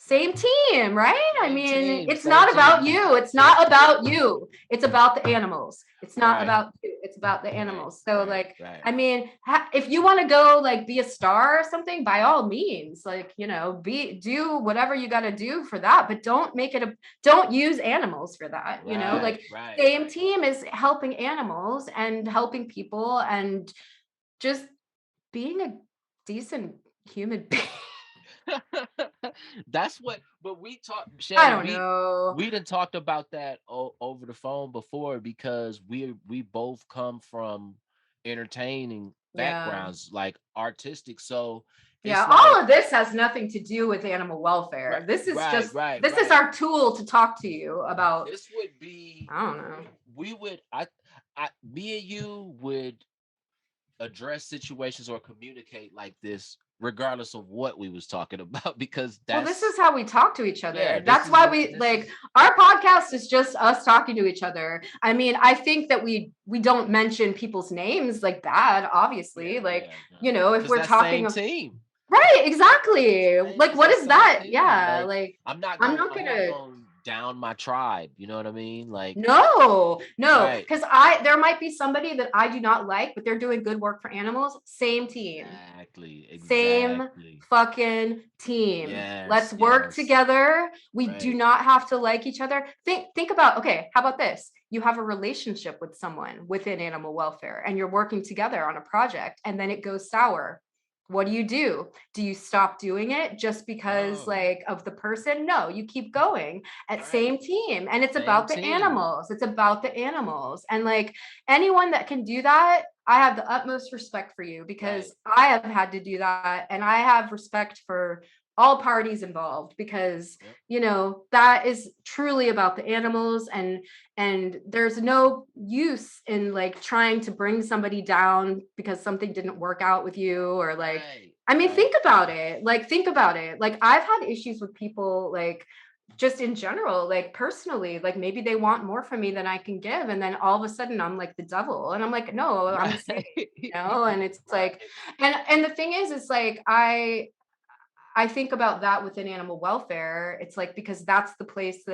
Same team, right? I Same mean, team, it's same not about team. you. It's not about you. It's about the animals. It's not Right, about you. It's about the right, animals. So, right, like, right. I mean, if you want to go like be a star or something, by all means, like, do whatever you got to do for that, but don't use animals for that. Right, Like, right, same right. team is helping animals and helping people and just being a decent human being. That's what. But we talked, I Shannon. don't know. We done talked about that over the phone before because we both come from entertaining Yeah. backgrounds, like artistic. So Yeah, it's all like of this has nothing to do with animal right, welfare. right, right, This is right. our tool to talk to you about. This would be I don't know. we would me and you would address situations or communicate like this regardless of what we was talking about because Well, this that's is how we talk to each yeah, other. That's why we this like is our podcast is just us talking to each other. I mean, I think that we don't mention people's names like bad, yeah, obviously. Like, yeah, no. if Cause we're that same talking team. right, exactly. Like, Cause what that is same that? team. Yeah, Like like I'm not I'm not gonna gonna down my tribe. You know what I mean? Like no, right. because there might be somebody that I do not like, but they're doing good work for animals. Same team. Exactly. Same Exactly. fucking team. Let's Yes, work yes. together. We do Right. not have to like each other. Think about, okay, how about this? You have a relationship with someone within animal welfare and you're working together on a project and then it goes sour. What do? Do you stop doing it just because No. like of the person? No, you keep going at Right. same team. And it's Same about the team. animals. It's about the animals. And like anyone that can do that, I have the utmost respect for you Right. because I have had to do that and I have respect for all parties involved because Yep. that is truly about the animals and there's no use in like trying to bring somebody down because something didn't work out with you or like Right. I mean Right. think about it like I've had issues with people like just in general, like personally, like maybe they want more from me than I can give. And then all of a sudden I'm like the devil. And I'm like, no, I'm the Right. same, and it's like, Right. and the thing is, it's like I think about that within animal welfare. It's like because that's the place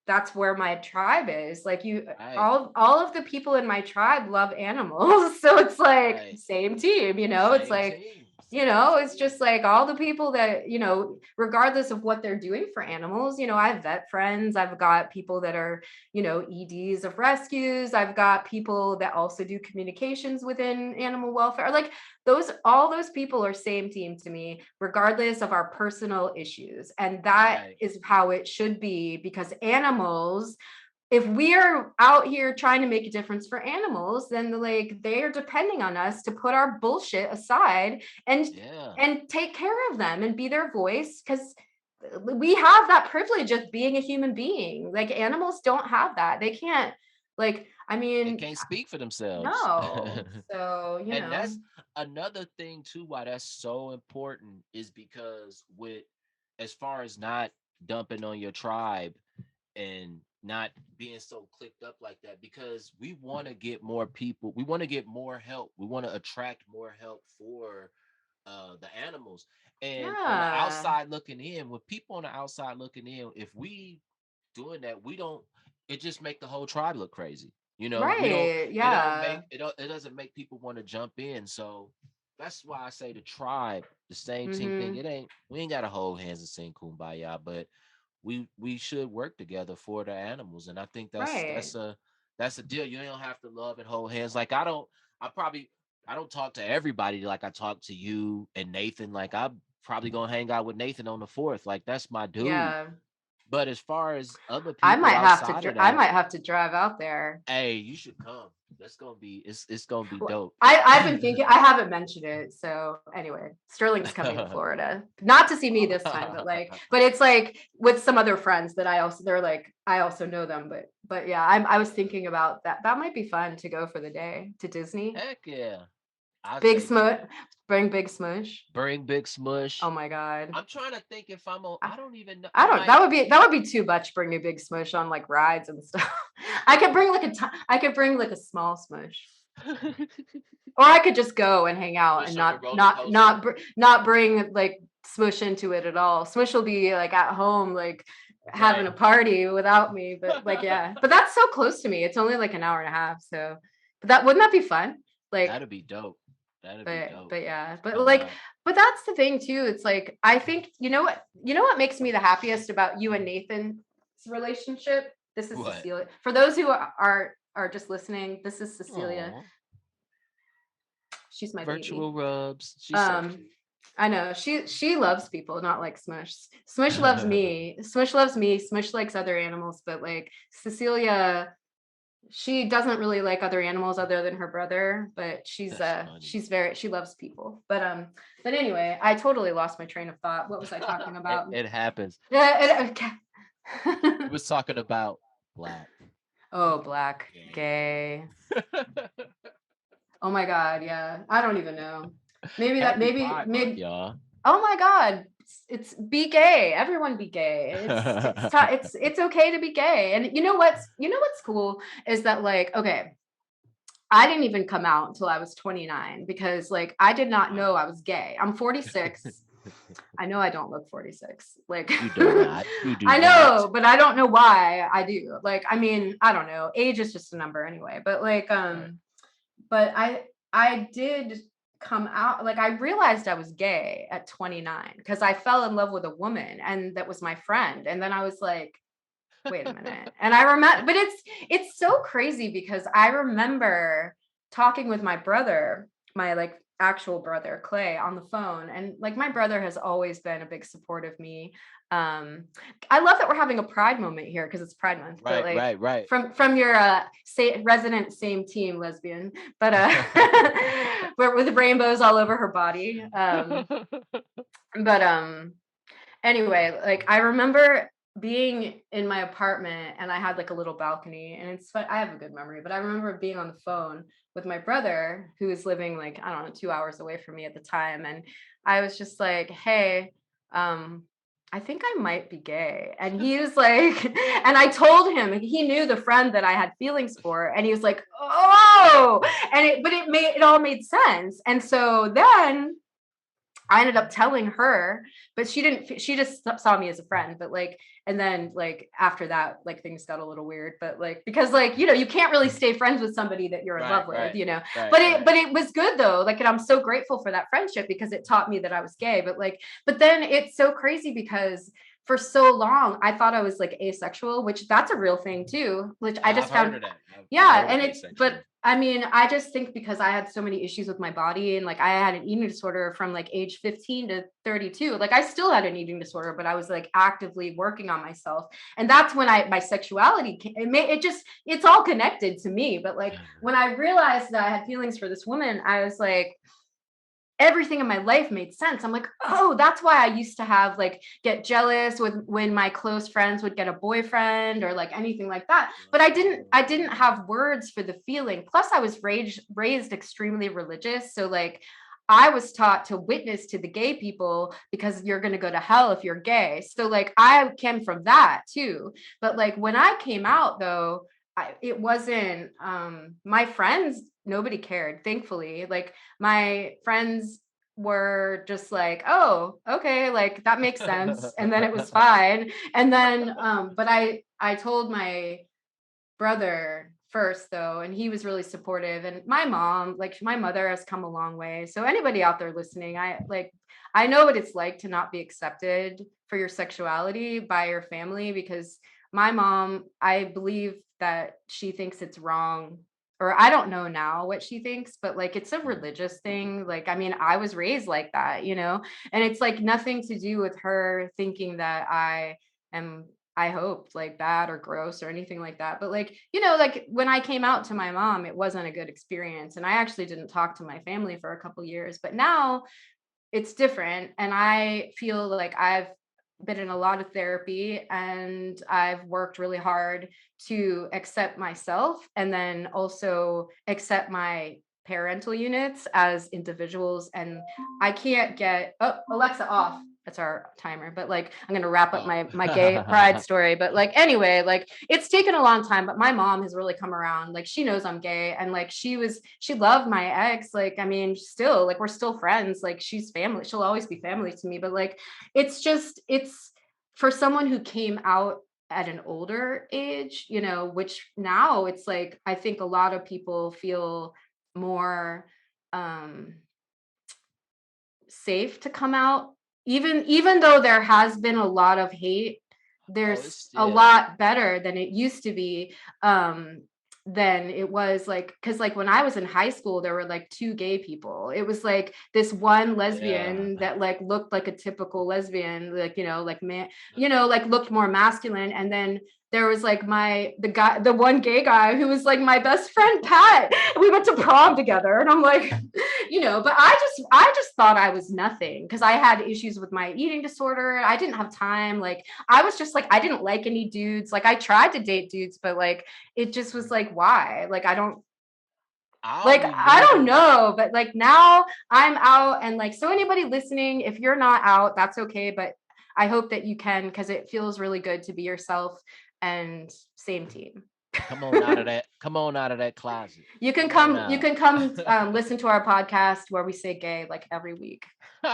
that's where my tribe is. Like Right. all of the people in my tribe love animals. So it's like Right. same team, it's Same like team. Same it's team. just like all the people that, regardless of what they're doing for animals, I have vet friends. I've got people that are, EDs of rescues. I've got people that also do communications within animal welfare. Like all those people are same team to me, regardless of our personal issues. And that Right. is how it should be because animals, if we are out here trying to make a difference for animals, then like they are depending on us to put our bullshit aside and Yeah. take care of them and be their voice because we have that privilege of being a human being. Like animals don't have that. They can't like I They mean, can't speak for themselves. no. So, And that's another thing too why that's so important is because with as far as not dumping on your tribe and not being so clicked up like that because we want to get more people, we want to get more help, we want to attract more help for the animals. And on the yeah. outside looking in, with people on the outside looking in, if we doing that, we don't, it just make the whole tribe look crazy. We don't, Right. Yeah. it doesn't make people want to jump in. So that's why I say the tribe, the same team thing. Mm-hmm. It ain't, we ain't gotta hold hands and sing kumbaya, but we should work together for the animals. And I think Right. that's a deal. You don't have to love and hold hands. Like I don't talk to everybody like I talk to you and Nathan. Like I'm probably gonna hang out with Nathan on the fourth. Like that's my dude. Yeah. But as far as other people outside of I that, might have to drive out there. hey, you should come. That's gonna be it's gonna be Well, dope. I've been thinking, I haven't mentioned it. So anyway, Sterling's coming to Florida, not to see me this time, but it's like with some other friends that they're like, I also know them, but yeah, I was thinking about that. That might be fun to go for the day to Disney. Heck yeah. I Big say do smush, it. bring Big Smush. Bring Big Oh Smush. my God. I'm trying to think if I'm on, I, I don't even know. I I don't, might that would be too much bringing Big Smush on like rides and stuff. I could bring like I could bring like a small smush. Or I could just go and hang out and push on the roller coaster. not bring like Smush into it at all. Smush will be like at home, like having Right. a party without me. But like, yeah, but that's so close to me. It's only like an hour and a half. So, but that wouldn't that be fun? Like, That'd be dope. That'd be dope. but yeah, but Come like, out. but that's the thing too. It's like I think you know what makes me the happiest about you and Nathan's relationship. This is What? Cecilia. For those who are just listening, this is Cecilia. Oh, She's my baby. virtual rubs. She's so Um, cute. I know she loves people, not like Smush. Smush loves me. Smush loves me. Smush likes other animals, but like Cecilia, she doesn't really like other animals other than her brother. But That's funny. she loves people. But anyway, I totally lost my train of thought. What was I talking it, about? it happens. Okay. He was talking about black. Oh, black, Gay. gay. Oh my God, yeah. I don't even know. Maybe that Happy Pride Month, maybe y'all. oh my God, it's be gay. Everyone be gay. It's okay to be gay. And you know what's cool is that like okay, I didn't even come out until I was 29 because like I did not know Wow. I was gay. I'm 46. I know I don't look 46. Like You do not. You do I not. know, but I don't know why I do. Like I mean, I don't know. Age is just a number anyway. But like Right. but I did come out like I realized I was gay at 29 because I fell in love with a woman and that was my friend. And then I was like, wait a minute. And I remember, but it's so crazy because I remember talking with my brother, my like actual brother Clay on the phone, and like my brother has always been a big support of me. um I love that we're having a pride moment here because it's pride month, but Right, like right, right. from your resident same team lesbian, but but with rainbows all over her body. But anyway, like I remember being in my apartment and I had like a little balcony, and it's fun. I have a good memory, but I remember being on the phone with my brother who was living like I don't know 2 hours away from me at the time, and I was just like, "Hey, um, I think I might be gay," and he was like, and I told him, and he knew the friend that I had feelings for, and he was like, "Oh," and it all made sense, and so then I ended up telling her, but she just saw me as a friend, but like, and then like after that, like things got a little weird, but like, because like, you can't really stay friends with somebody that you're in Right, love with, right, right, but it, right. but it was good though. Like, and I'm so grateful for that friendship because it taught me that I was gay, but like, but then it's so crazy because for so long, I thought I was like asexual, which that's a real thing too, which I I've just heard found. of that. I've Yeah, heard of and but asexual. I mean, I just think because I had so many issues with my body and like I had an eating disorder from like age 15 to 32. Like I still had an eating disorder, but I was like actively working on myself. And that's when my sexuality it's all connected to me. But like when I realized that I had feelings for this woman, I was like, everything in my life made sense. I'm like, oh, that's why I used to have like get jealous with when my close friends would get a boyfriend or like anything like that. But I didn't have words for the feeling. Plus, I was raised extremely religious. So like I was taught to witness to the gay people because you're going to go to hell if you're gay. So like I came from that too. But like when I came out though, it wasn't my friends, nobody cared, thankfully. Like my friends were just like, oh, okay, like that makes sense, and then it was fine. And then but I told my brother first though, and he was really supportive, and my mom, like my mother has come a long way. So anybody out there listening, I know what it's like to not be accepted for your sexuality by your family, because my mom, I believe that she thinks it's wrong, or I don't know now what she thinks, but like it's a Mm. religious thing. Like I mean, I was raised like that, and it's like nothing to do with her thinking that am I hoped like bad or gross or anything like that. But like, like when I came out to my mom, it wasn't a good experience. And I actually didn't talk to my family for a couple years. But now it's different. And I feel like I've been in a lot of therapy and I've worked really hard to accept myself and then also accept my parental units as individuals. And I can't get, oh, Alexa off. That's our timer. But like, I'm gonna wrap up Oh. my gay pride story. But like, anyway, like it's taken a long time. But my mom has really come around. Like, she knows I'm gay, and like she loved my ex. Like, I mean, still, like, we're still friends. Like, she's family. She'll always be family to me. But like, it's for someone who came out at an older age, which now it's like I think a lot of people feel more um safe to come out, even though there has been a lot of hate. Oh, There's it's a yeah, lot better than it used to be. Than it was, like, because like when I was in high school there were like two gay people. It was like this one yeah. lesbian that like looked like a typical lesbian, like, like man, like looked more masculine, and then there was like the one gay guy who was like my best friend Pat. We went to prom together, and I'm like, but I just thought I was nothing because I had issues with my eating disorder. I didn't have time. Like, I was just like, I didn't like any dudes. Like, I tried to date dudes, but like it just was like, why? Like, I'll I don't remember. know, but like now I'm out, and like, so anybody listening, if you're not out, that's okay, but I hope that you can, because it feels really good to be yourself. And same team. Come on out of that. Come on out of that closet. You can Come on come, out. listen to our podcast where we say gay like every week. Hey,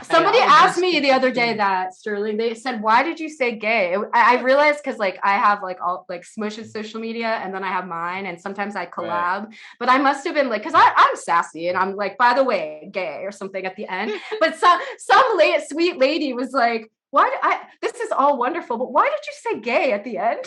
Somebody I was asked just me the thinking other day too. that, Sterling, they said, why did you say gay? I realized because like I have like all like Smush's social media, and then I have mine, and sometimes I Right. collab. But I must have been like, because I'm sassy and I'm like, by the way, gay or something at the end. But some late sweet lady was like, this is all wonderful, but why did you say gay at the end?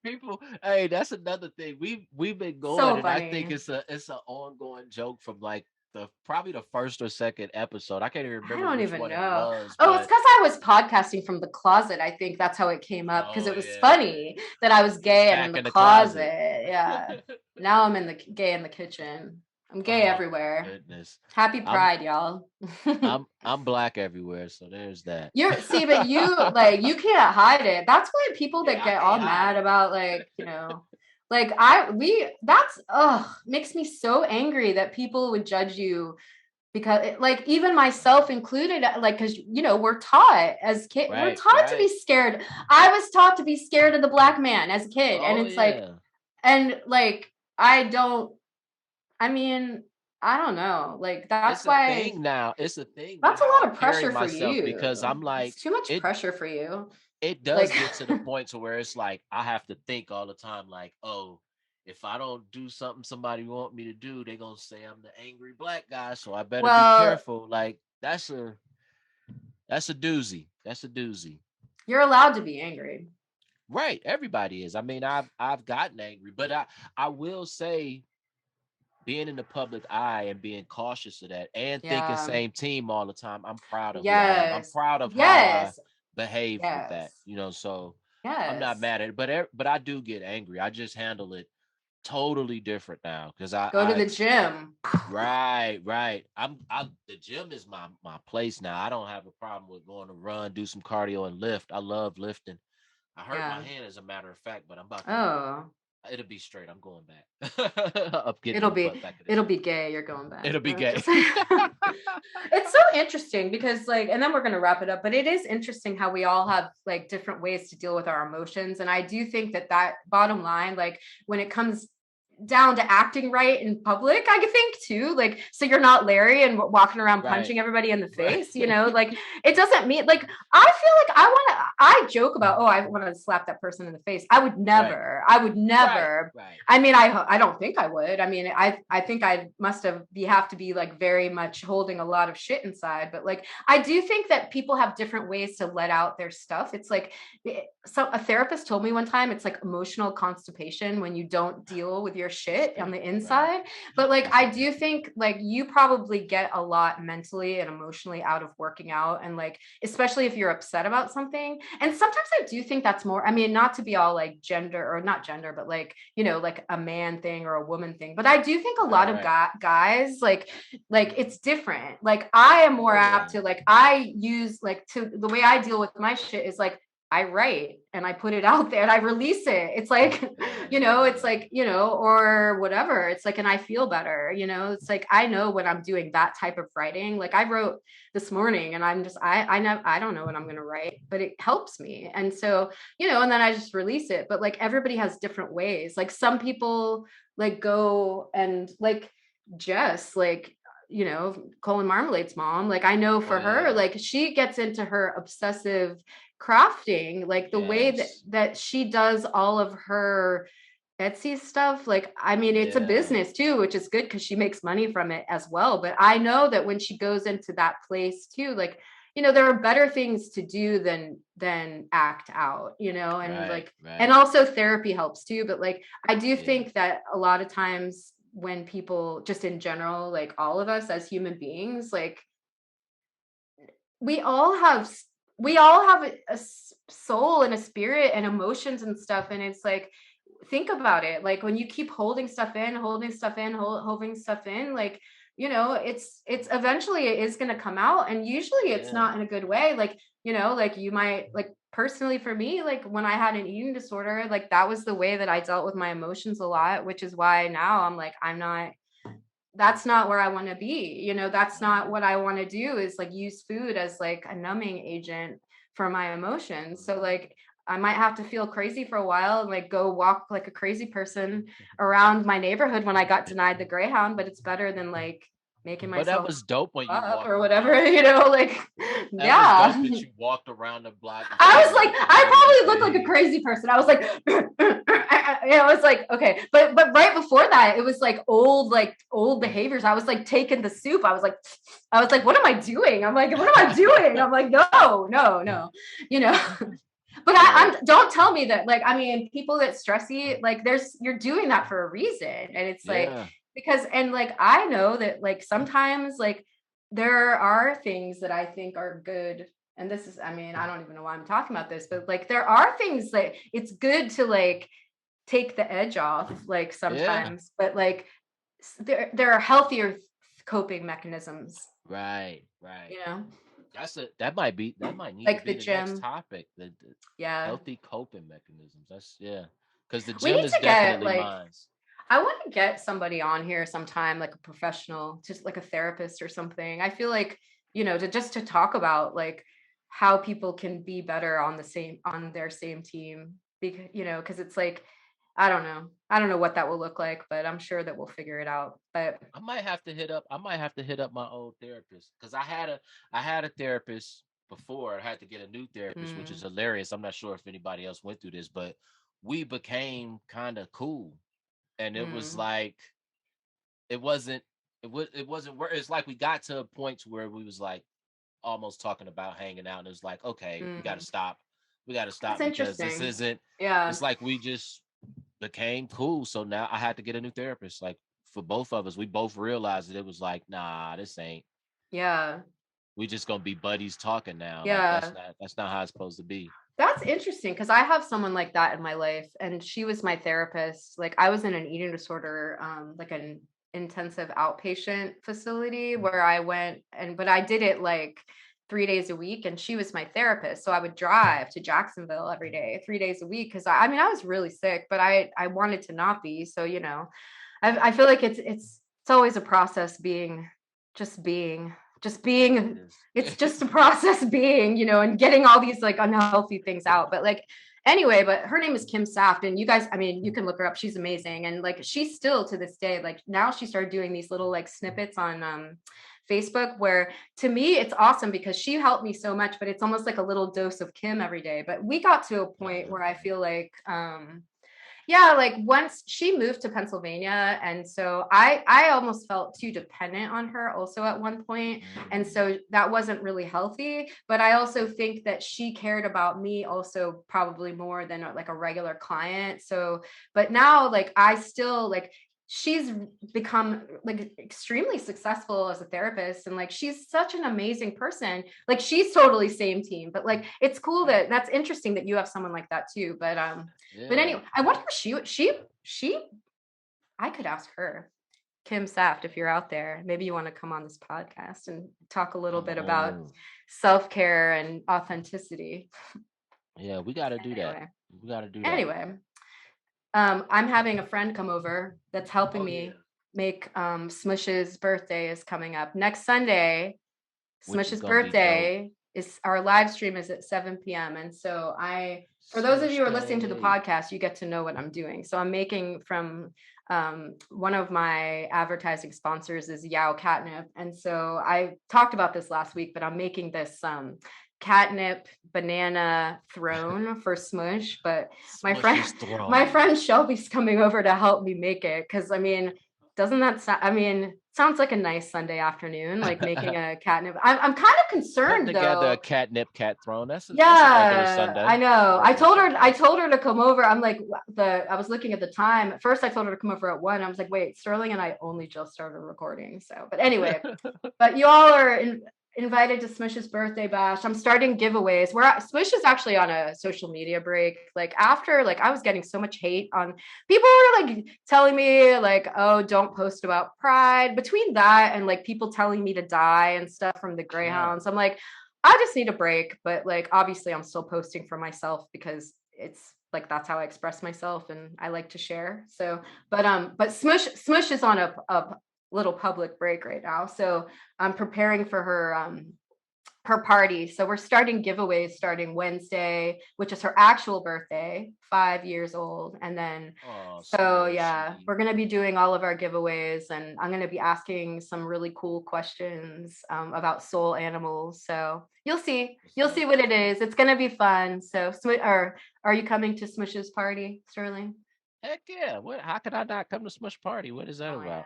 People, hey, that's another thing. We've been going, So and I think funny. it's an ongoing joke from like the probably the first or second episode. I can't even I remember don't which even one it know. was, Oh, it's but because I was podcasting from the closet. I think that's how it came up, because oh it was yeah, funny that I was you was gay and in back the in the closet. closet. Yeah. Now I'm in the gay in the kitchen. I'm gay Oh my everywhere. goodness. Happy I'm Pride, y'all. I'm black everywhere, so there's that. But you can't hide it. That's why people that Yeah, I get can't all hide mad it. about, like, like that's makes me so angry that people would judge you, because like even myself included, like, because we're taught as kid, we're Right, taught to be right. scared. I was taught to be scared of the black man as a kid, and Oh it's like, yeah. and like I don't, I mean, I don't know, like It's that's a why, thing now. It's a thing with that's a how I lot of carry pressure for myself because you. I'm like It's too much it pressure for you. it does Like, get to the point to where it's like I have to think all the time like, "Oh, if I don't do something somebody want me to do, they're going to say I'm the angry black guy, so I better be well, careful." Like that's a doozy. That's a doozy. you're allowed to be angry. Right, everybody is. I mean, I've gotten angry, but I will say being in the public eye and being cautious of that and thinking Yeah. same team all the time, I'm proud of who I am. I'm Yes. proud of how I Yes. behave with that, Yes. so I'm not Yes. mad at it, but I do get angry. I just handle it totally different now because Go to I the expect gym. right, right. I'm the gym is my place now. I don't have a problem with going to run, do some cardio and lift. I love lifting. I hurt my Yeah. hand as a matter of fact, but I'm about to Oh. it'll be straight. I'm going back. I'm getting It'll my be butt back in the it'll gym. be gay. You're going back. It'll be No, gay. just it's so interesting because, like, and then we're gonna wrap it up. But it is interesting how we all have like different ways to deal with our emotions. And I do think that bottom line, like when it comes down to acting right in public, I think too, like, so you're not Larry and walking around Right. punching everybody in the Right. face, like it doesn't mean, like, I feel like I joke about, oh, I want to slap that person in the face. Right. I would Right. never. Right. I mean, I don't think I would. I mean, I think I must have to be like very much holding a lot of shit inside. But like, I do think that people have different ways to let out their stuff. It's like, so a therapist told me one time, it's like emotional constipation when you don't deal with your That's shit on deep. the Right. inside. But like, That's I deep. do think like you probably get a lot mentally and emotionally out of working out, and like, especially if you're upset about something. And sometimes I do think that's more, I mean, not to be all like gender, or not gender, but like, like a man thing or a woman thing. But I do think a Right. lot of Right. guys, like it's different. Like I am more Oh apt yeah. to, like, I use like, to the way I deal with my shit is like, I write and I put it out there and I release it. It's like, it's Yeah. like, or whatever. It's like, and I feel better, it's like, I know when I'm doing that type of writing, like I wrote this morning and I know, I don't know what I'm going to write, but it helps me. And so, and then I just release it. But like everybody has different ways. Like some people like go and like Jess, like, Colin Marmalade's mom, like I know Oh for her, yeah. like she gets into her obsessive crafting, like the way that Yes. she does all of her Etsy stuff. Like, I mean, it's a Yeah. business too, which is good because she makes money from it as well. But I know that when she goes into that place too, like, there are better things to do than act out, and Right. like, and Right. also therapy helps too. But like, I do Yeah. think that a lot of times when people, just in general, like all of us as human beings, like we all have a soul and a spirit and emotions and stuff, and it's like, think about it, like when you keep holding stuff in, like, it's eventually it is going to come out, and usually it's Yeah. not in a good way. Like, like you might, like personally for me, like when I had an eating disorder, like that was the way that I dealt with my emotions a lot, which is why now I'm like, that's not where I want to be. That's not what I want to do, is like use food as like a numbing agent for my emotions. So like I might have to feel crazy for a while and like go walk like a crazy person around my neighborhood when I got denied the Greyhound, but it's better than like making But that myself was dope when you up walked or whatever, around. like, That was dope yeah. that you walked around the block I was drinking like, with I water and probably looked like a things. crazy person. I was like, it was like, okay. But right before that, it was like old behaviors. I was like taking the soup. I was like, what am I doing? I'm like, what am I doing? I'm like, no, no, no, you know. But Right. don't tell me that, like, I mean, people that stress eat, like you're doing that for a reason. And it's like, Yeah. because, and like, I know that like sometimes like there are things that I think are good. And this is, I mean, I don't even know why I'm talking about this, but like there are things that it's good to like take the edge off, like Yeah. sometimes, but like there are healthier coping mechanisms, Right. Right. you know, That might need to like the be the next gym. topic. The Yeah. healthy coping mechanisms. That's yeah. Because the We gym need is to get definitely like, mine. I want to get somebody on here sometime, like a professional, just like a therapist or something. I feel like, to talk about like how people can be better on their same team, because, because it's like, I don't know. I don't know what that will look like, but I'm sure that we'll figure it out. But I might have to hit up my old therapist because I had a therapist before. I had to get a new therapist, which is mm, hilarious. I'm not sure if anybody else went through this, but we became kind of cool. And it was mm, like it wasn't it wasn't where it's like we got to a point where we was like almost talking about hanging out, and it was like, okay, we gotta mm. stop. We gotta That's stop because this interesting. isn't Yeah. it's like we just became cool. So now I had to get a new therapist. Like for both of us, we both realized that it was like, nah, this ain't. Yeah. We just gonna be buddies talking now. Like Yeah. that's not how it's supposed to be. That's interesting because I have someone like that in my life, and she was my therapist. Like I was in an eating disorder, like an intensive outpatient facility where I went, but I did it like 3 days a week, and she was my therapist. So I would drive to Jacksonville every day, 3 days a week, because I mean I was really sick, but I wanted to not be. So I feel like it's always a process just being just It being is. it's just a process being, and getting all these like unhealthy things out. But like anyway, but her name is Kim Saft, and you guys, I mean, you can look her up. She's amazing. And like she's still to this day, like now she started doing these little like snippets on Facebook, where to me it's awesome because she helped me so much, but it's almost like a little dose of Kim every day. But we got to a point where I feel like yeah, like once she moved to Pennsylvania, and so I almost felt too dependent on her also at one point, and Mm, so that wasn't really healthy. But I also think that she cared about me also probably more than like a regular client. So but now like I still like, she's become like extremely successful as a therapist, and like she's such an amazing person. Like she's totally same team, but like it's cool right. that's interesting that you have someone like that too. But Yeah. anyway, I wonder if she I could ask her. Kim Saft, if you're out there, maybe you want to come on this podcast and talk a little bit about Oh. self-care and authenticity. Yeah, we got to do that. Anyway, We got to do that. anyway, I'm having a friend come over that's helping Oh yeah. me make Smush's birthday is coming up next Sunday. Which is Smush's gonna be dope. birthday is our live stream is at 7 p.m. And so for those of you Smush who are listening to the Day. podcast, you get to know what I'm doing. So I'm making from one of my advertising sponsors is Yao Catnip. And so I talked about this last week, but I'm making this catnip banana throne for Smush. But my friend, Smush's my throne. friend Shelby's coming over to help me make it. Cause I mean, doesn't that sound, I mean, sounds like a nice Sunday afternoon, like making a catnip. I'm kind of Putting concerned together a though. catnip cat throne. That's a regular Yeah, I Sunday. That's a know. regular I Sunday. told her to come over. I'm like I was looking at the time. At first I told her to come over at 1. I was like, wait, Sterling and I only just started recording. So, but anyway, but you all are invited to Smish's birthday bash. I'm starting giveaways. Smish is actually on a social media break. Like after, like I was getting so much hate on people were like telling me like, oh, don't post about pride. Between that and like people telling me to die and stuff from the Yeah. Greyhounds, I'm like, I just need a break. But like obviously I'm still posting for myself because it's like that's how I express myself and I like to share. So, but Smush is on a little public break right now. So I'm preparing for her party. So we're starting giveaways starting Wednesday, which is her actual birthday, 5 years old. And then, Oh, so yeah, Smushy. we're going to be doing all of our giveaways and I'm going to be asking some really cool questions about soul animals. So What's you'll up? see what it is. It's going to be fun. So, are you coming to Smush's party, Sterling? Heck yeah. What how could I not come to Smush Party? What is that Oh about? man.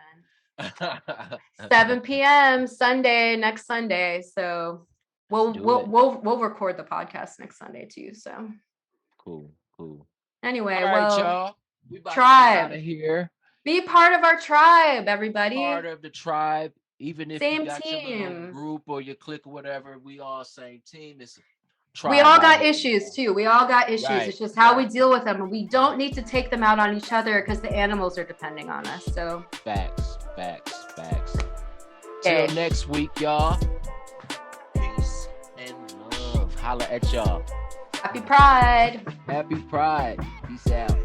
7 p.m. Sunday, next Sunday. So Let's do it. we'll record the podcast next Sunday too. So Cool, cool. anyway, All right, well, y'all. We about to get out tribe, of here. be part of our tribe, Part everybody. of the tribe. Even if you Same got your little team. group or your clique or whatever, we all same team. It's a We tribe all out got here, issues y'all. too. We all got issues. Right, It's just how we right. deal with them. And we don't need to take them out on each other because the animals are depending on us. So, Facts, facts, facts. okay. Till next week, y'all. Peace and love. Holla at y'all. Happy Pride. Happy Pride. Peace out.